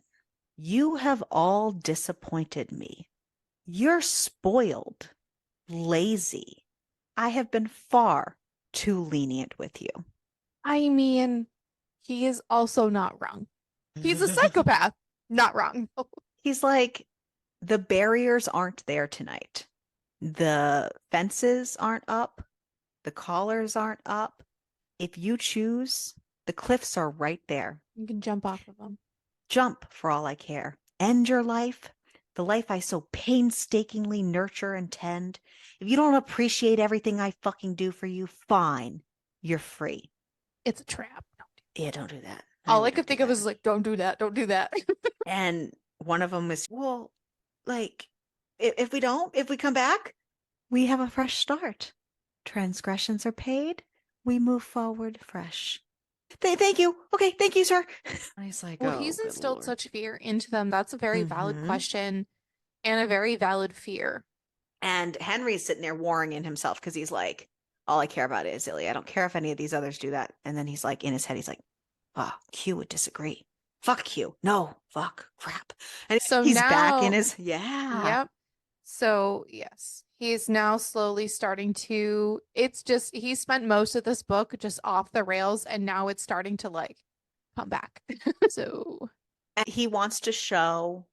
[SPEAKER 1] You have all disappointed me. You're spoiled, lazy. I have been far too lenient with you.
[SPEAKER 2] I mean, he is also not wrong. He's a psychopath. Not wrong.
[SPEAKER 1] He's like, the barriers aren't there tonight. The fences aren't up. The collars aren't up. If you choose, the cliffs are right there.
[SPEAKER 2] You can jump off of them.
[SPEAKER 1] Jump for all I care. End your life, the life I so painstakingly nurture and tend. If you don't appreciate everything I fucking do for you, fine. You're free.
[SPEAKER 2] It's a trap.
[SPEAKER 1] Yeah, don't do that.
[SPEAKER 2] All I could think of is like, don't do that. Don't do that.
[SPEAKER 1] And one of them is, well, like, if we come back, we have a fresh start. Transgressions are paid. We move forward fresh. Thank you. Okay, thank you, sir. And he's like,
[SPEAKER 2] well,
[SPEAKER 1] oh,
[SPEAKER 2] he's
[SPEAKER 1] good
[SPEAKER 2] instilled
[SPEAKER 1] Lord.
[SPEAKER 2] such fear into them. That's a very valid
[SPEAKER 1] Mhm.
[SPEAKER 2] question and a very valid fear.
[SPEAKER 1] And Henry's sitting there warring in himself because he's like, all I care about is Illy. I don't care if any of these others do that. And then he's like, in his head, he's like, oh, Q would disagree. Fuck Q. No, fuck, crap. And
[SPEAKER 2] So
[SPEAKER 1] he's
[SPEAKER 2] now,
[SPEAKER 1] back in his, yeah.
[SPEAKER 2] Yep. So, yes, he's now slowly starting to, it's just, he spent most of this book just off the rails, and now it's starting to like come back. So,
[SPEAKER 1] And he wants to show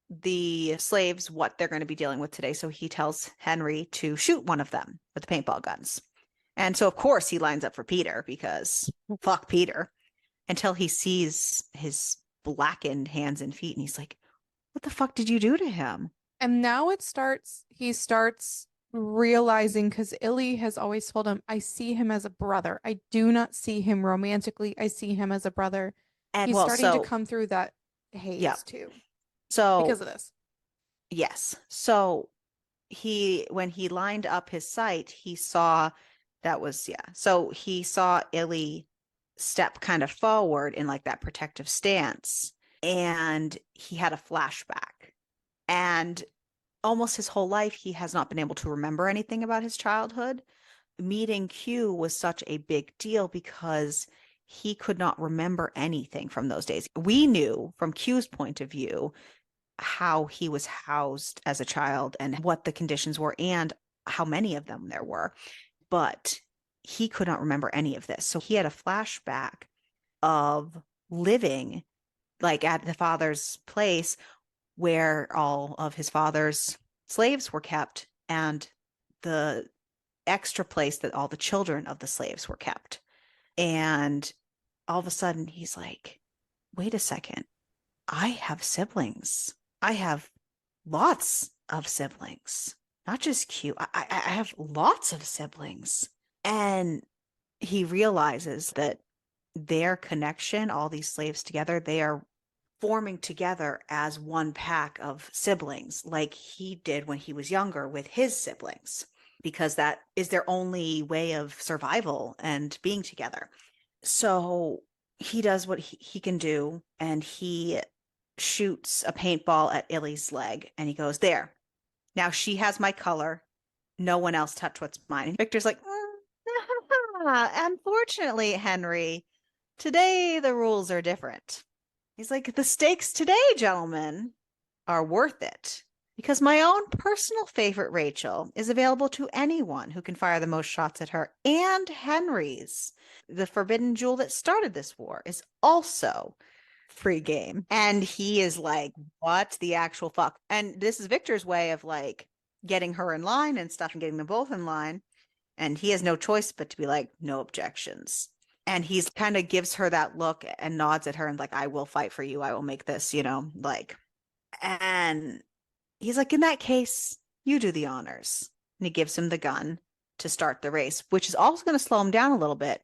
[SPEAKER 1] the slaves what they're going to be dealing with today. So he tells Henri to shoot one of them with the paintball guns. And so, of course, he lines up for Peter because fuck Peter until he sees his blackened hands and feet. And he's like, what the fuck did you do to him?
[SPEAKER 2] and now he starts realizing, because Illy has always told him, I see him as a brother. I do not see him romantically. I see him as a brother.
[SPEAKER 1] And
[SPEAKER 2] He's
[SPEAKER 1] well,
[SPEAKER 2] starting
[SPEAKER 1] so
[SPEAKER 2] to come through that haze
[SPEAKER 1] yeah.
[SPEAKER 2] too,
[SPEAKER 1] So
[SPEAKER 2] because of this.
[SPEAKER 1] Yes. So when he lined up his sight, he saw that was, yeah. So he saw Illy step kind of forward in like that protective stance, and he had a flashback. And almost his whole life, he has not been able to remember anything about his childhood. Meeting Q was such a big deal because he could not remember anything from those days. We knew from Q's point of view how he was housed as a child and what the conditions were and how many of them there were. But he could not remember any of this. So he had a flashback of living like at the father's place where all of his father's slaves were kept and the extra place that all the children of the slaves were kept. And all of a sudden he's like, wait a second, I have siblings. I have lots of siblings, not just cute. I have lots of siblings. And he realizes that their connection, all these slaves together, they are forming together as one pack of siblings, like he did when he was younger with his siblings, because that is their only way of survival and being together. So he does what he can do, and he shoots a paintball at Illy's leg, and he goes, there. Now she has my color. No one else touch what's mine. And Victor's like, unfortunately, Henry, today the rules are different. He's like, the stakes today, gentlemen, are worth it. Because my own personal favorite, Rachel, is available to anyone who can fire the most shots at her. And Henry's, the forbidden jewel that started this war, is also free game. And he is like, what the actual fuck? And this is Victor's way of like getting her in line and stuff and getting them both in line. And he has no choice but to be like, no objections. And he's kind of gives her that look and nods at her and like, I will fight for you. I will make this, like, and he's like, in that case, you do the honors. And he gives him the gun to start the race, which is also going to slow him down a little bit.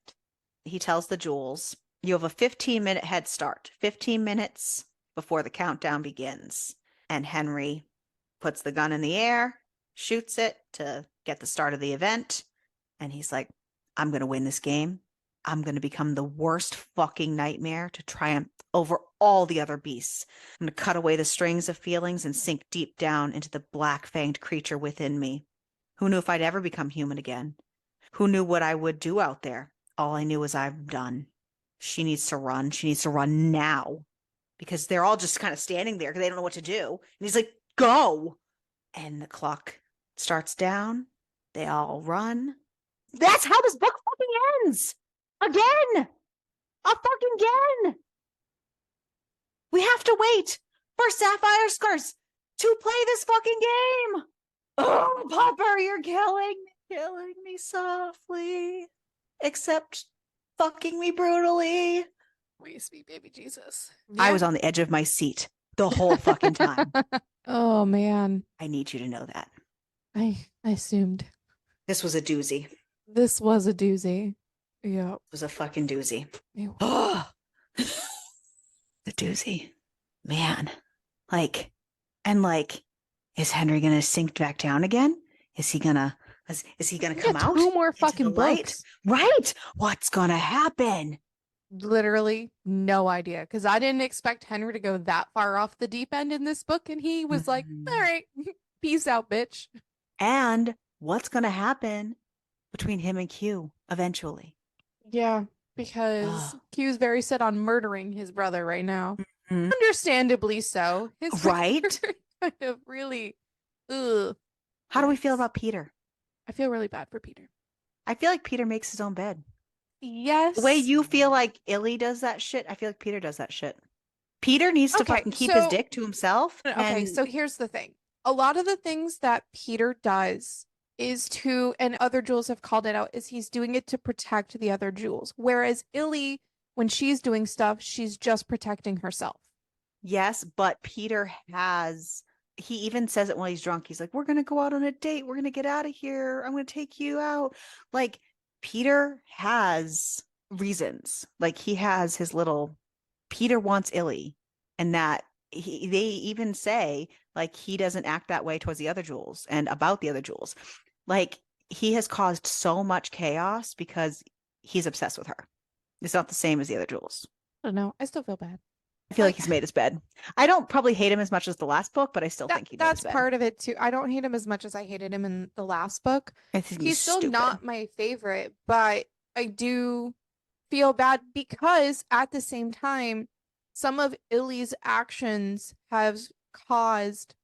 [SPEAKER 1] He tells the Jules, you have a 15-minute head start, 15 minutes before the countdown begins. And Henry puts the gun in the air, shoots it to get the start of the event. And he's like, I'm going to win this game. I'm going to become the worst fucking nightmare to triumph over all the other beasts. I'm going to cut away the strings of feelings and sink deep down into the black-fanged creature within me. Who knew if I'd ever become human again? Who knew what I would do out there? All I knew was I'm done. She needs to run. She needs to run now. Because they're all just kind of standing there because they don't know what to do. And he's like, go! And the clock starts down. They all run. That's how this book fucking ends! Again! A fucking again! We have to wait for Sapphire Scars to play this fucking game! Oh, Popper, you're killing me softly. Except fucking me brutally.
[SPEAKER 2] We sweet baby Jesus.
[SPEAKER 1] I was on the edge of my seat the whole fucking time.
[SPEAKER 2] Oh man.
[SPEAKER 1] I need you to know that.
[SPEAKER 2] I assumed.
[SPEAKER 1] This was a doozy.
[SPEAKER 2] This was a doozy. Yeah.
[SPEAKER 1] It was a fucking doozy.
[SPEAKER 2] Ew.
[SPEAKER 1] Oh, the doozy. Man. Like, and like, is Henry gonna sink back down again? Is he gonna come out?
[SPEAKER 2] Two more
[SPEAKER 1] into
[SPEAKER 2] fucking
[SPEAKER 1] the light?
[SPEAKER 2] books.
[SPEAKER 1] Right. What's gonna happen?
[SPEAKER 2] Literally no idea. Because I didn't expect Henry to go that far off the deep end in this book. And he was like, all right, peace out, bitch.
[SPEAKER 1] And what's gonna happen between him and Q eventually?
[SPEAKER 2] Yeah, because Q's very set on murdering his brother right now.
[SPEAKER 1] Mm-hmm.
[SPEAKER 2] Understandably so. His
[SPEAKER 1] right?
[SPEAKER 2] Kind of really, ugh.
[SPEAKER 1] How do we feel about Peter?
[SPEAKER 2] I feel really bad for Peter.
[SPEAKER 1] I feel like Peter makes his own bed.
[SPEAKER 2] Yes.
[SPEAKER 1] The way you feel like Illy does that shit, I feel like Peter does that shit. Peter needs to fucking keep his dick to himself.
[SPEAKER 2] Okay, so here's the thing. A lot of the things that Peter does is to, and other jewels have called it out, is he's doing it to protect the other jewels. Whereas Illy, when she's doing stuff, she's just protecting herself.
[SPEAKER 1] Yes, but Peter he even says it when he's drunk. He's like, we're going to go out on a date. We're going to get out of here. I'm going to take you out. Like, Peter has reasons. Like, he has his little, Peter wants Illy, and that they even say like he doesn't act that way towards the other jewels and about the other jewels. Like he has caused so much chaos because he's obsessed with her. It's not the same as the other jewels.
[SPEAKER 2] I don't know. I still feel bad.
[SPEAKER 1] I feel like he's made his bed. I don't probably hate him as much as the last book, but I still think he made his
[SPEAKER 2] That's
[SPEAKER 1] bed.
[SPEAKER 2] part of it too. I don't hate him as much as I hated him in the last book.
[SPEAKER 1] I think
[SPEAKER 2] He's still
[SPEAKER 1] stupid.
[SPEAKER 2] not my favorite, but I do feel bad because at the same time, some of Illy's actions have caused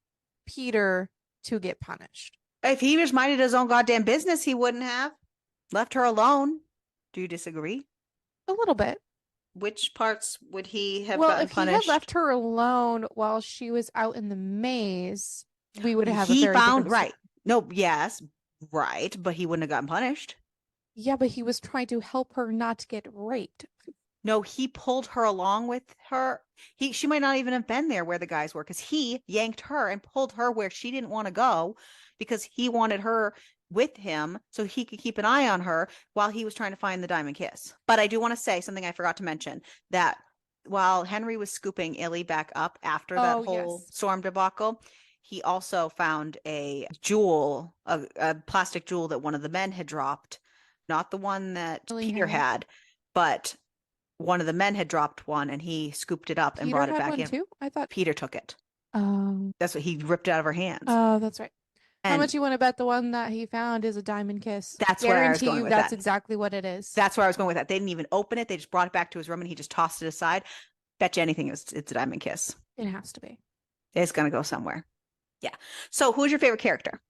[SPEAKER 2] Peter to get punished.
[SPEAKER 1] If he was minded his own goddamn business, he wouldn't have left her alone. Do you disagree?
[SPEAKER 2] A little bit.
[SPEAKER 1] Which parts would he have
[SPEAKER 2] Well,
[SPEAKER 1] gotten
[SPEAKER 2] if
[SPEAKER 1] punished?
[SPEAKER 2] he had left her alone while she was out in the maze, we would have a
[SPEAKER 1] He
[SPEAKER 2] very
[SPEAKER 1] found
[SPEAKER 2] different
[SPEAKER 1] right. No, yes, right, but he wouldn't have gotten punished.
[SPEAKER 2] Yeah, but he was trying to help her not get raped.
[SPEAKER 1] No, he pulled her along with her. She might not even have been there where the guys were because he yanked her and pulled her where she didn't want to go because he wanted her with him so he could keep an eye on her while he was trying to find the diamond kiss. But I do want to say something I forgot to mention, that while Henry was scooping Illy back up after that whole storm debacle, he also found a jewel, a plastic jewel that one of the men had dropped, not the one that Peter had, but one of the men had dropped one and he scooped it up and brought it back in.
[SPEAKER 2] Too? I thought
[SPEAKER 1] Peter took it.
[SPEAKER 2] Oh.
[SPEAKER 1] That's what he ripped out of her hands.
[SPEAKER 2] Oh, that's right.
[SPEAKER 1] And
[SPEAKER 2] how much you want to bet the one that he found is a diamond kiss?
[SPEAKER 1] That's where I was going with
[SPEAKER 2] that's
[SPEAKER 1] that.
[SPEAKER 2] exactly what it is.
[SPEAKER 1] That's where I was going with that. They didn't even open it. They just brought it back to his room and he just tossed it aside. Bet you anything it's a diamond kiss.
[SPEAKER 2] It has to be.
[SPEAKER 1] It's going to go somewhere. Yeah. So who's your favorite character?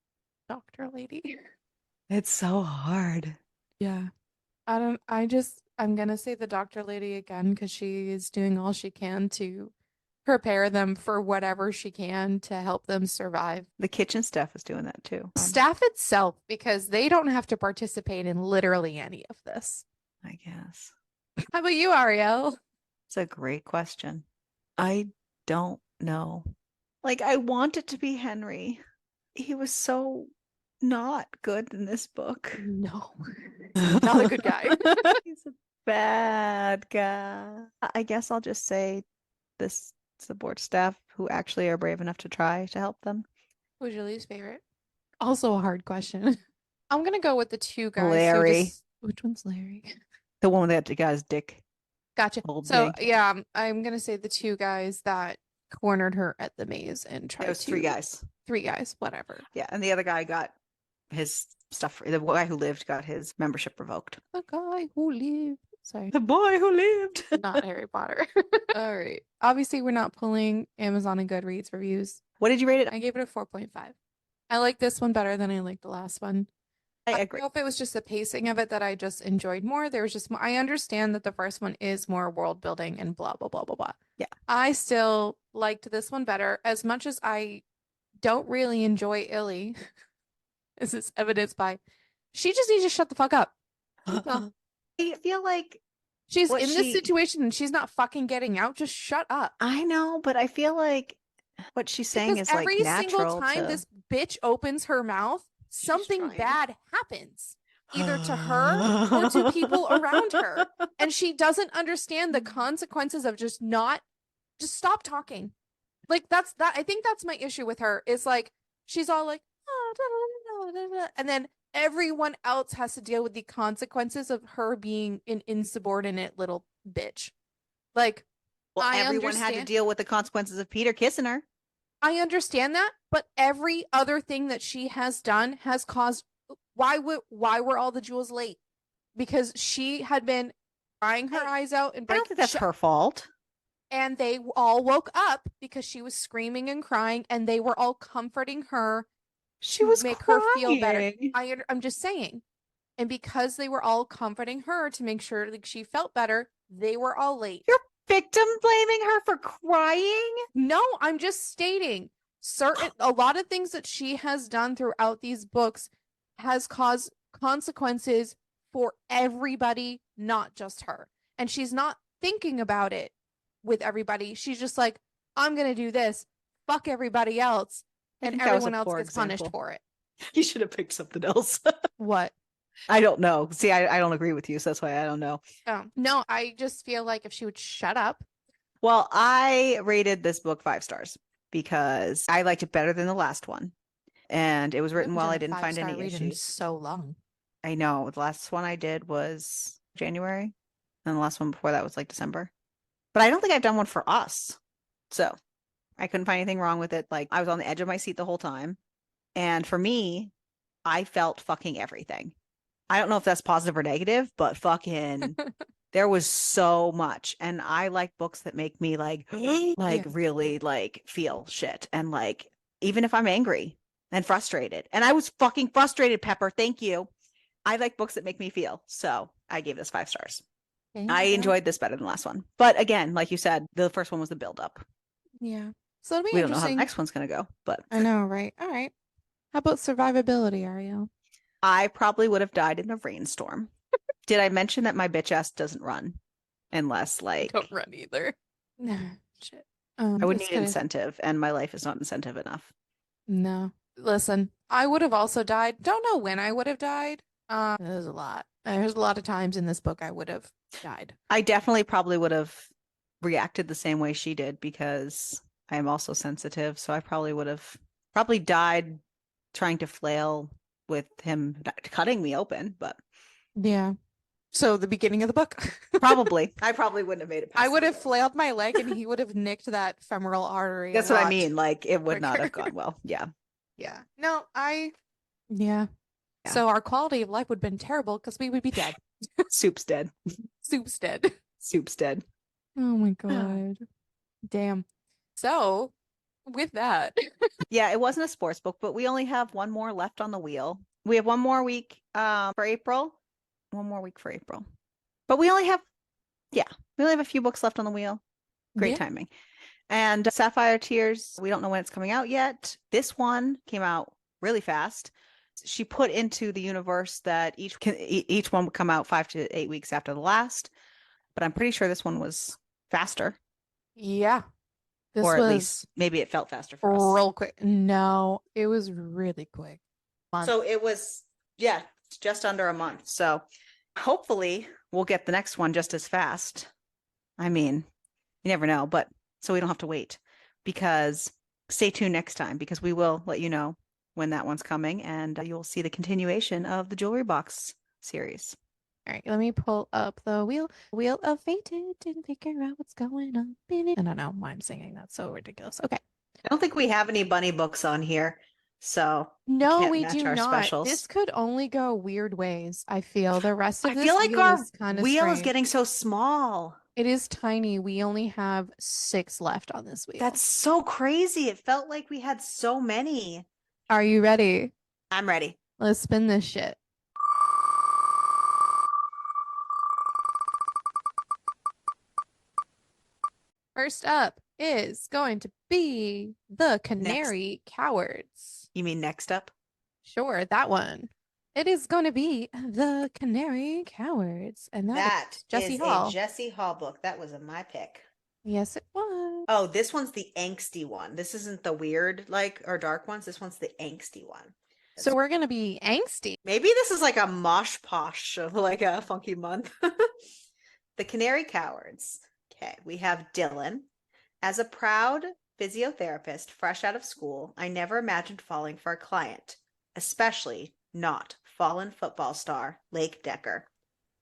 [SPEAKER 2] Dr. Lady.
[SPEAKER 1] It's so hard.
[SPEAKER 2] Yeah. I'm going to say the Dr. Lady again because she is doing all she can to prepare them for whatever she can to help them survive.
[SPEAKER 1] The kitchen staff is doing that too.
[SPEAKER 2] Staff itself, because they don't have to participate in literally any of this.
[SPEAKER 1] I guess.
[SPEAKER 2] How about you, Ariel?
[SPEAKER 1] It's a great question. I don't know. Like, I want it to be Henry. He was so not good in this book.
[SPEAKER 2] No. Not a good guy.
[SPEAKER 1] He's a bad guy. I guess I'll just say this support staff who actually are brave enough to try to help them.
[SPEAKER 2] Who's your least favorite? Also a hard question. I'm gonna go with the two guys.
[SPEAKER 1] Larry.
[SPEAKER 2] Which one's Larry?
[SPEAKER 1] The one that got his dick.
[SPEAKER 2] Gotcha. So yeah, I'm gonna say the two guys that cornered her at the maze and tried to. It was
[SPEAKER 1] three guys.
[SPEAKER 2] Three guys, whatever.
[SPEAKER 1] Yeah, and the other guy got his stuff. The guy who lived got his membership revoked.
[SPEAKER 2] The guy who lived. Sorry.
[SPEAKER 1] The boy who lived.
[SPEAKER 2] Not Harry Potter. All right. Obviously, we're not pulling Amazon and Goodreads reviews.
[SPEAKER 1] What did you rate it?
[SPEAKER 2] I gave it a 4.5. I like this one better than I liked the last one.
[SPEAKER 1] I agree.
[SPEAKER 2] I don't know if it was just the pacing of it that I just enjoyed more. There was just more. I understand that the first one is more world building and blah, blah, blah, blah, blah.
[SPEAKER 1] Yeah.
[SPEAKER 2] I still liked this one better as much as I don't really enjoy Illy. This is evidenced by she just needs to shut the fuck up.
[SPEAKER 1] I feel like
[SPEAKER 2] she's in this situation and she's not fucking getting out. Just shut up.
[SPEAKER 1] I know, but I feel like what she's saying is like natural.
[SPEAKER 2] Every single time this bitch opens her mouth, something bad happens. Either to her or to people around her. And she doesn't understand the consequences of just stop talking. Like that. I think that's my issue with her is like, she's all like, oh, da, da, da, da, da. And then everyone else has to deal with the consequences of her being an insubordinate little bitch. Like,
[SPEAKER 1] well, everyone had to deal with the consequences of Peter kissing her.
[SPEAKER 2] I understand that, but every other thing that she has done has caused why were all the jewels late? Because she had been crying her eyes out and
[SPEAKER 1] I don't think that's her fault.
[SPEAKER 2] And they all woke up because she was screaming and crying, and they were all comforting her.
[SPEAKER 1] She was
[SPEAKER 2] make
[SPEAKER 1] crying.
[SPEAKER 2] her feel better. I'm just saying. And because they were all comforting her to make sure like she felt better, they were all late.
[SPEAKER 1] You're victim blaming her for crying?
[SPEAKER 2] No, I'm just stating a lot of things that she has done throughout these books has caused consequences for everybody, not just her. And she's not thinking about it with everybody. She's just like, I'm going to do this. Fuck everybody else. And everyone else gets punished for it.
[SPEAKER 1] You should have picked something else.
[SPEAKER 2] What?
[SPEAKER 1] I don't know. See, I don't agree with you. So that's why I don't know.
[SPEAKER 2] Oh, no, I just feel like if she would shut up
[SPEAKER 1] Well, I rated this book 5 stars because I liked it better than the last one. And it was written while I didn't find any issues.
[SPEAKER 2] So long.
[SPEAKER 1] I know. The last one I did was January. And the last one before that was like December. But I don't think I've done one for us. So I couldn't find anything wrong with it. Like I was on the edge of my seat the whole time. And for me, I felt fucking everything. I don't know if that's positive or negative, but fucking there was so much. And I like books that make me like really like feel shit. And like even if I'm angry and frustrated. And I was fucking frustrated, Pepper. Thank you. I like books that make me feel. So I gave this 5 stars. I enjoyed this better than the last one. But again, like you said, the first one was the build up.
[SPEAKER 2] Yeah. So it'll be
[SPEAKER 1] We don't know how the
[SPEAKER 2] interesting.
[SPEAKER 1] next one's going to go, but
[SPEAKER 2] I know, right? All right. How about survivability, Ariel?
[SPEAKER 1] I probably would have died in a rainstorm. Did I mention that my bitch ass doesn't run unless like
[SPEAKER 2] Don't run either. Nah, shit.
[SPEAKER 1] I would need incentive, and my life is not incentive enough.
[SPEAKER 2] No. Listen, I would have also died. Don't know when I would have died. There's a lot. There's a lot of times in this book I would have died.
[SPEAKER 1] I definitely probably would have reacted the same way she did because I am also sensitive. So I probably would have died trying to flail with him cutting me open, but
[SPEAKER 2] yeah. So the beginning of the book.
[SPEAKER 1] Probably. I probably wouldn't have made it past
[SPEAKER 2] I would have flailed my leg and he would have nicked that femoral artery.
[SPEAKER 1] That's what I mean. Like it would not have gone well. Yeah.
[SPEAKER 2] Yeah. No, yeah. So our quality of life would have been terrible because we would be dead.
[SPEAKER 1] Soup's dead.
[SPEAKER 2] Soup's dead.
[SPEAKER 1] Soup's dead.
[SPEAKER 2] Oh my God. Damn. So with that.
[SPEAKER 1] Yeah, it wasn't a sports book, but we only have one more left on the wheel. We have one more week for April. One more week for April. But we only have a few books left on the wheel. Great timing. And Sapphire Tears, we don't know when it's coming out yet. This one came out really fast. She put into the universe that each one would come out 5 to 8 weeks after the last. But I'm pretty sure this one was faster.
[SPEAKER 2] Yeah.
[SPEAKER 1] Or at least maybe it felt faster for us.
[SPEAKER 2] Real quick. No, it was really quick.
[SPEAKER 1] So it was, just under a month. So hopefully we'll get the next one just as fast. I mean, you never know, but so we don't have to wait because stay tuned next time because we will let you know when that one's coming and you'll see the continuation of the Jewelry Box series.
[SPEAKER 2] All right, let me pull up the wheel of fate and figure out what's going on in it. I don't know why I'm singing. That's so ridiculous. Okay.
[SPEAKER 1] I don't think we have any bunny books on here. So
[SPEAKER 2] no, we do not. Specials. This could only go weird ways. I feel the rest of this. I feel like our
[SPEAKER 1] wheel is getting so small.
[SPEAKER 2] It is tiny. We only have 6 left on this wheel.
[SPEAKER 1] That's so crazy. It felt like we had so many.
[SPEAKER 2] Are you ready?
[SPEAKER 1] I'm ready.
[SPEAKER 2] Let's spin this shit. First up is going to be the Canary Cowards.
[SPEAKER 1] You mean next up?
[SPEAKER 2] Sure, that one. It is going to be the Canary Cowards. And that is Jessie Hall.
[SPEAKER 1] A Jessie Hall book. That was my pick.
[SPEAKER 2] Yes, it was.
[SPEAKER 1] Oh, this one's the angsty one. This isn't the weird, or dark ones. This one's the angsty one.
[SPEAKER 2] So we're going to be angsty.
[SPEAKER 1] Maybe this is like a mosh posh of like a funky month. The Canary Cowards. Okay, we have Dylan. As a proud physiotherapist fresh out of school, I never imagined falling for a client, especially not fallen football star Lake Decker.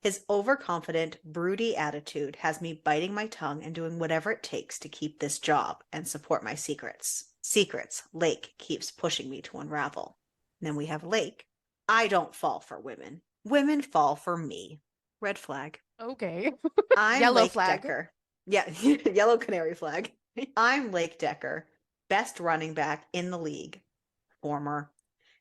[SPEAKER 1] His overconfident, broody attitude has me biting my tongue and doing whatever it takes to keep this job and support my secrets. Secrets Lake keeps pushing me to unravel. And then we have Lake. I don't fall for women. Women fall for me. Red flag.
[SPEAKER 2] Okay.
[SPEAKER 1] I'm
[SPEAKER 2] Yellow
[SPEAKER 1] Lake
[SPEAKER 2] flag.
[SPEAKER 1] Decker. Yeah, yellow canary flag. I'm Lake Decker, best running back in the league. Former.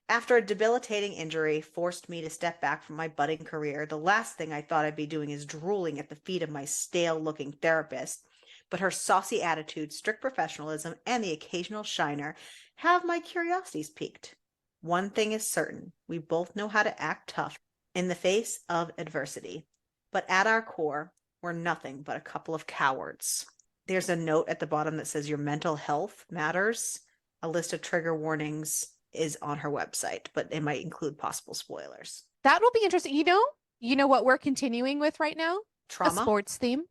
[SPEAKER 1] After a debilitating injury forced me to step back from my budding career, the last thing I thought I'd be doing is drooling at the feet of my stale-looking therapist. But her saucy attitude, strict professionalism, and the occasional shiner have my curiosities piqued. One thing is certain, we both know how to act tough in the face of adversity. But at our core, we're nothing but a couple of cowards. There's a note at the bottom that says your mental health matters. A list of trigger warnings is on her website, but it might include possible spoilers.
[SPEAKER 2] That will be interesting. You know what we're continuing with right now?
[SPEAKER 1] Trauma.
[SPEAKER 2] A sports theme.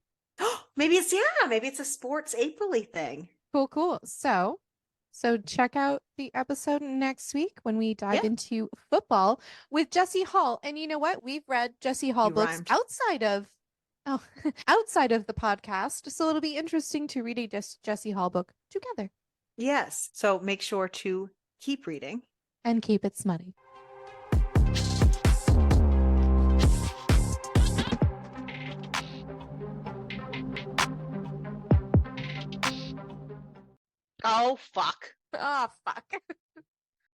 [SPEAKER 1] Maybe it's a sports April-y thing.
[SPEAKER 2] Cool. So check out the episode next week when we dive into football with Jesse Hall. And you know what? We've read Jesse Hall books outside of the podcast. So it'll be interesting to read a Jesse Hall book together.
[SPEAKER 1] Yes. So make sure to keep reading.
[SPEAKER 2] And keep it smutty.
[SPEAKER 1] Oh, fuck.
[SPEAKER 2] Oh, fuck.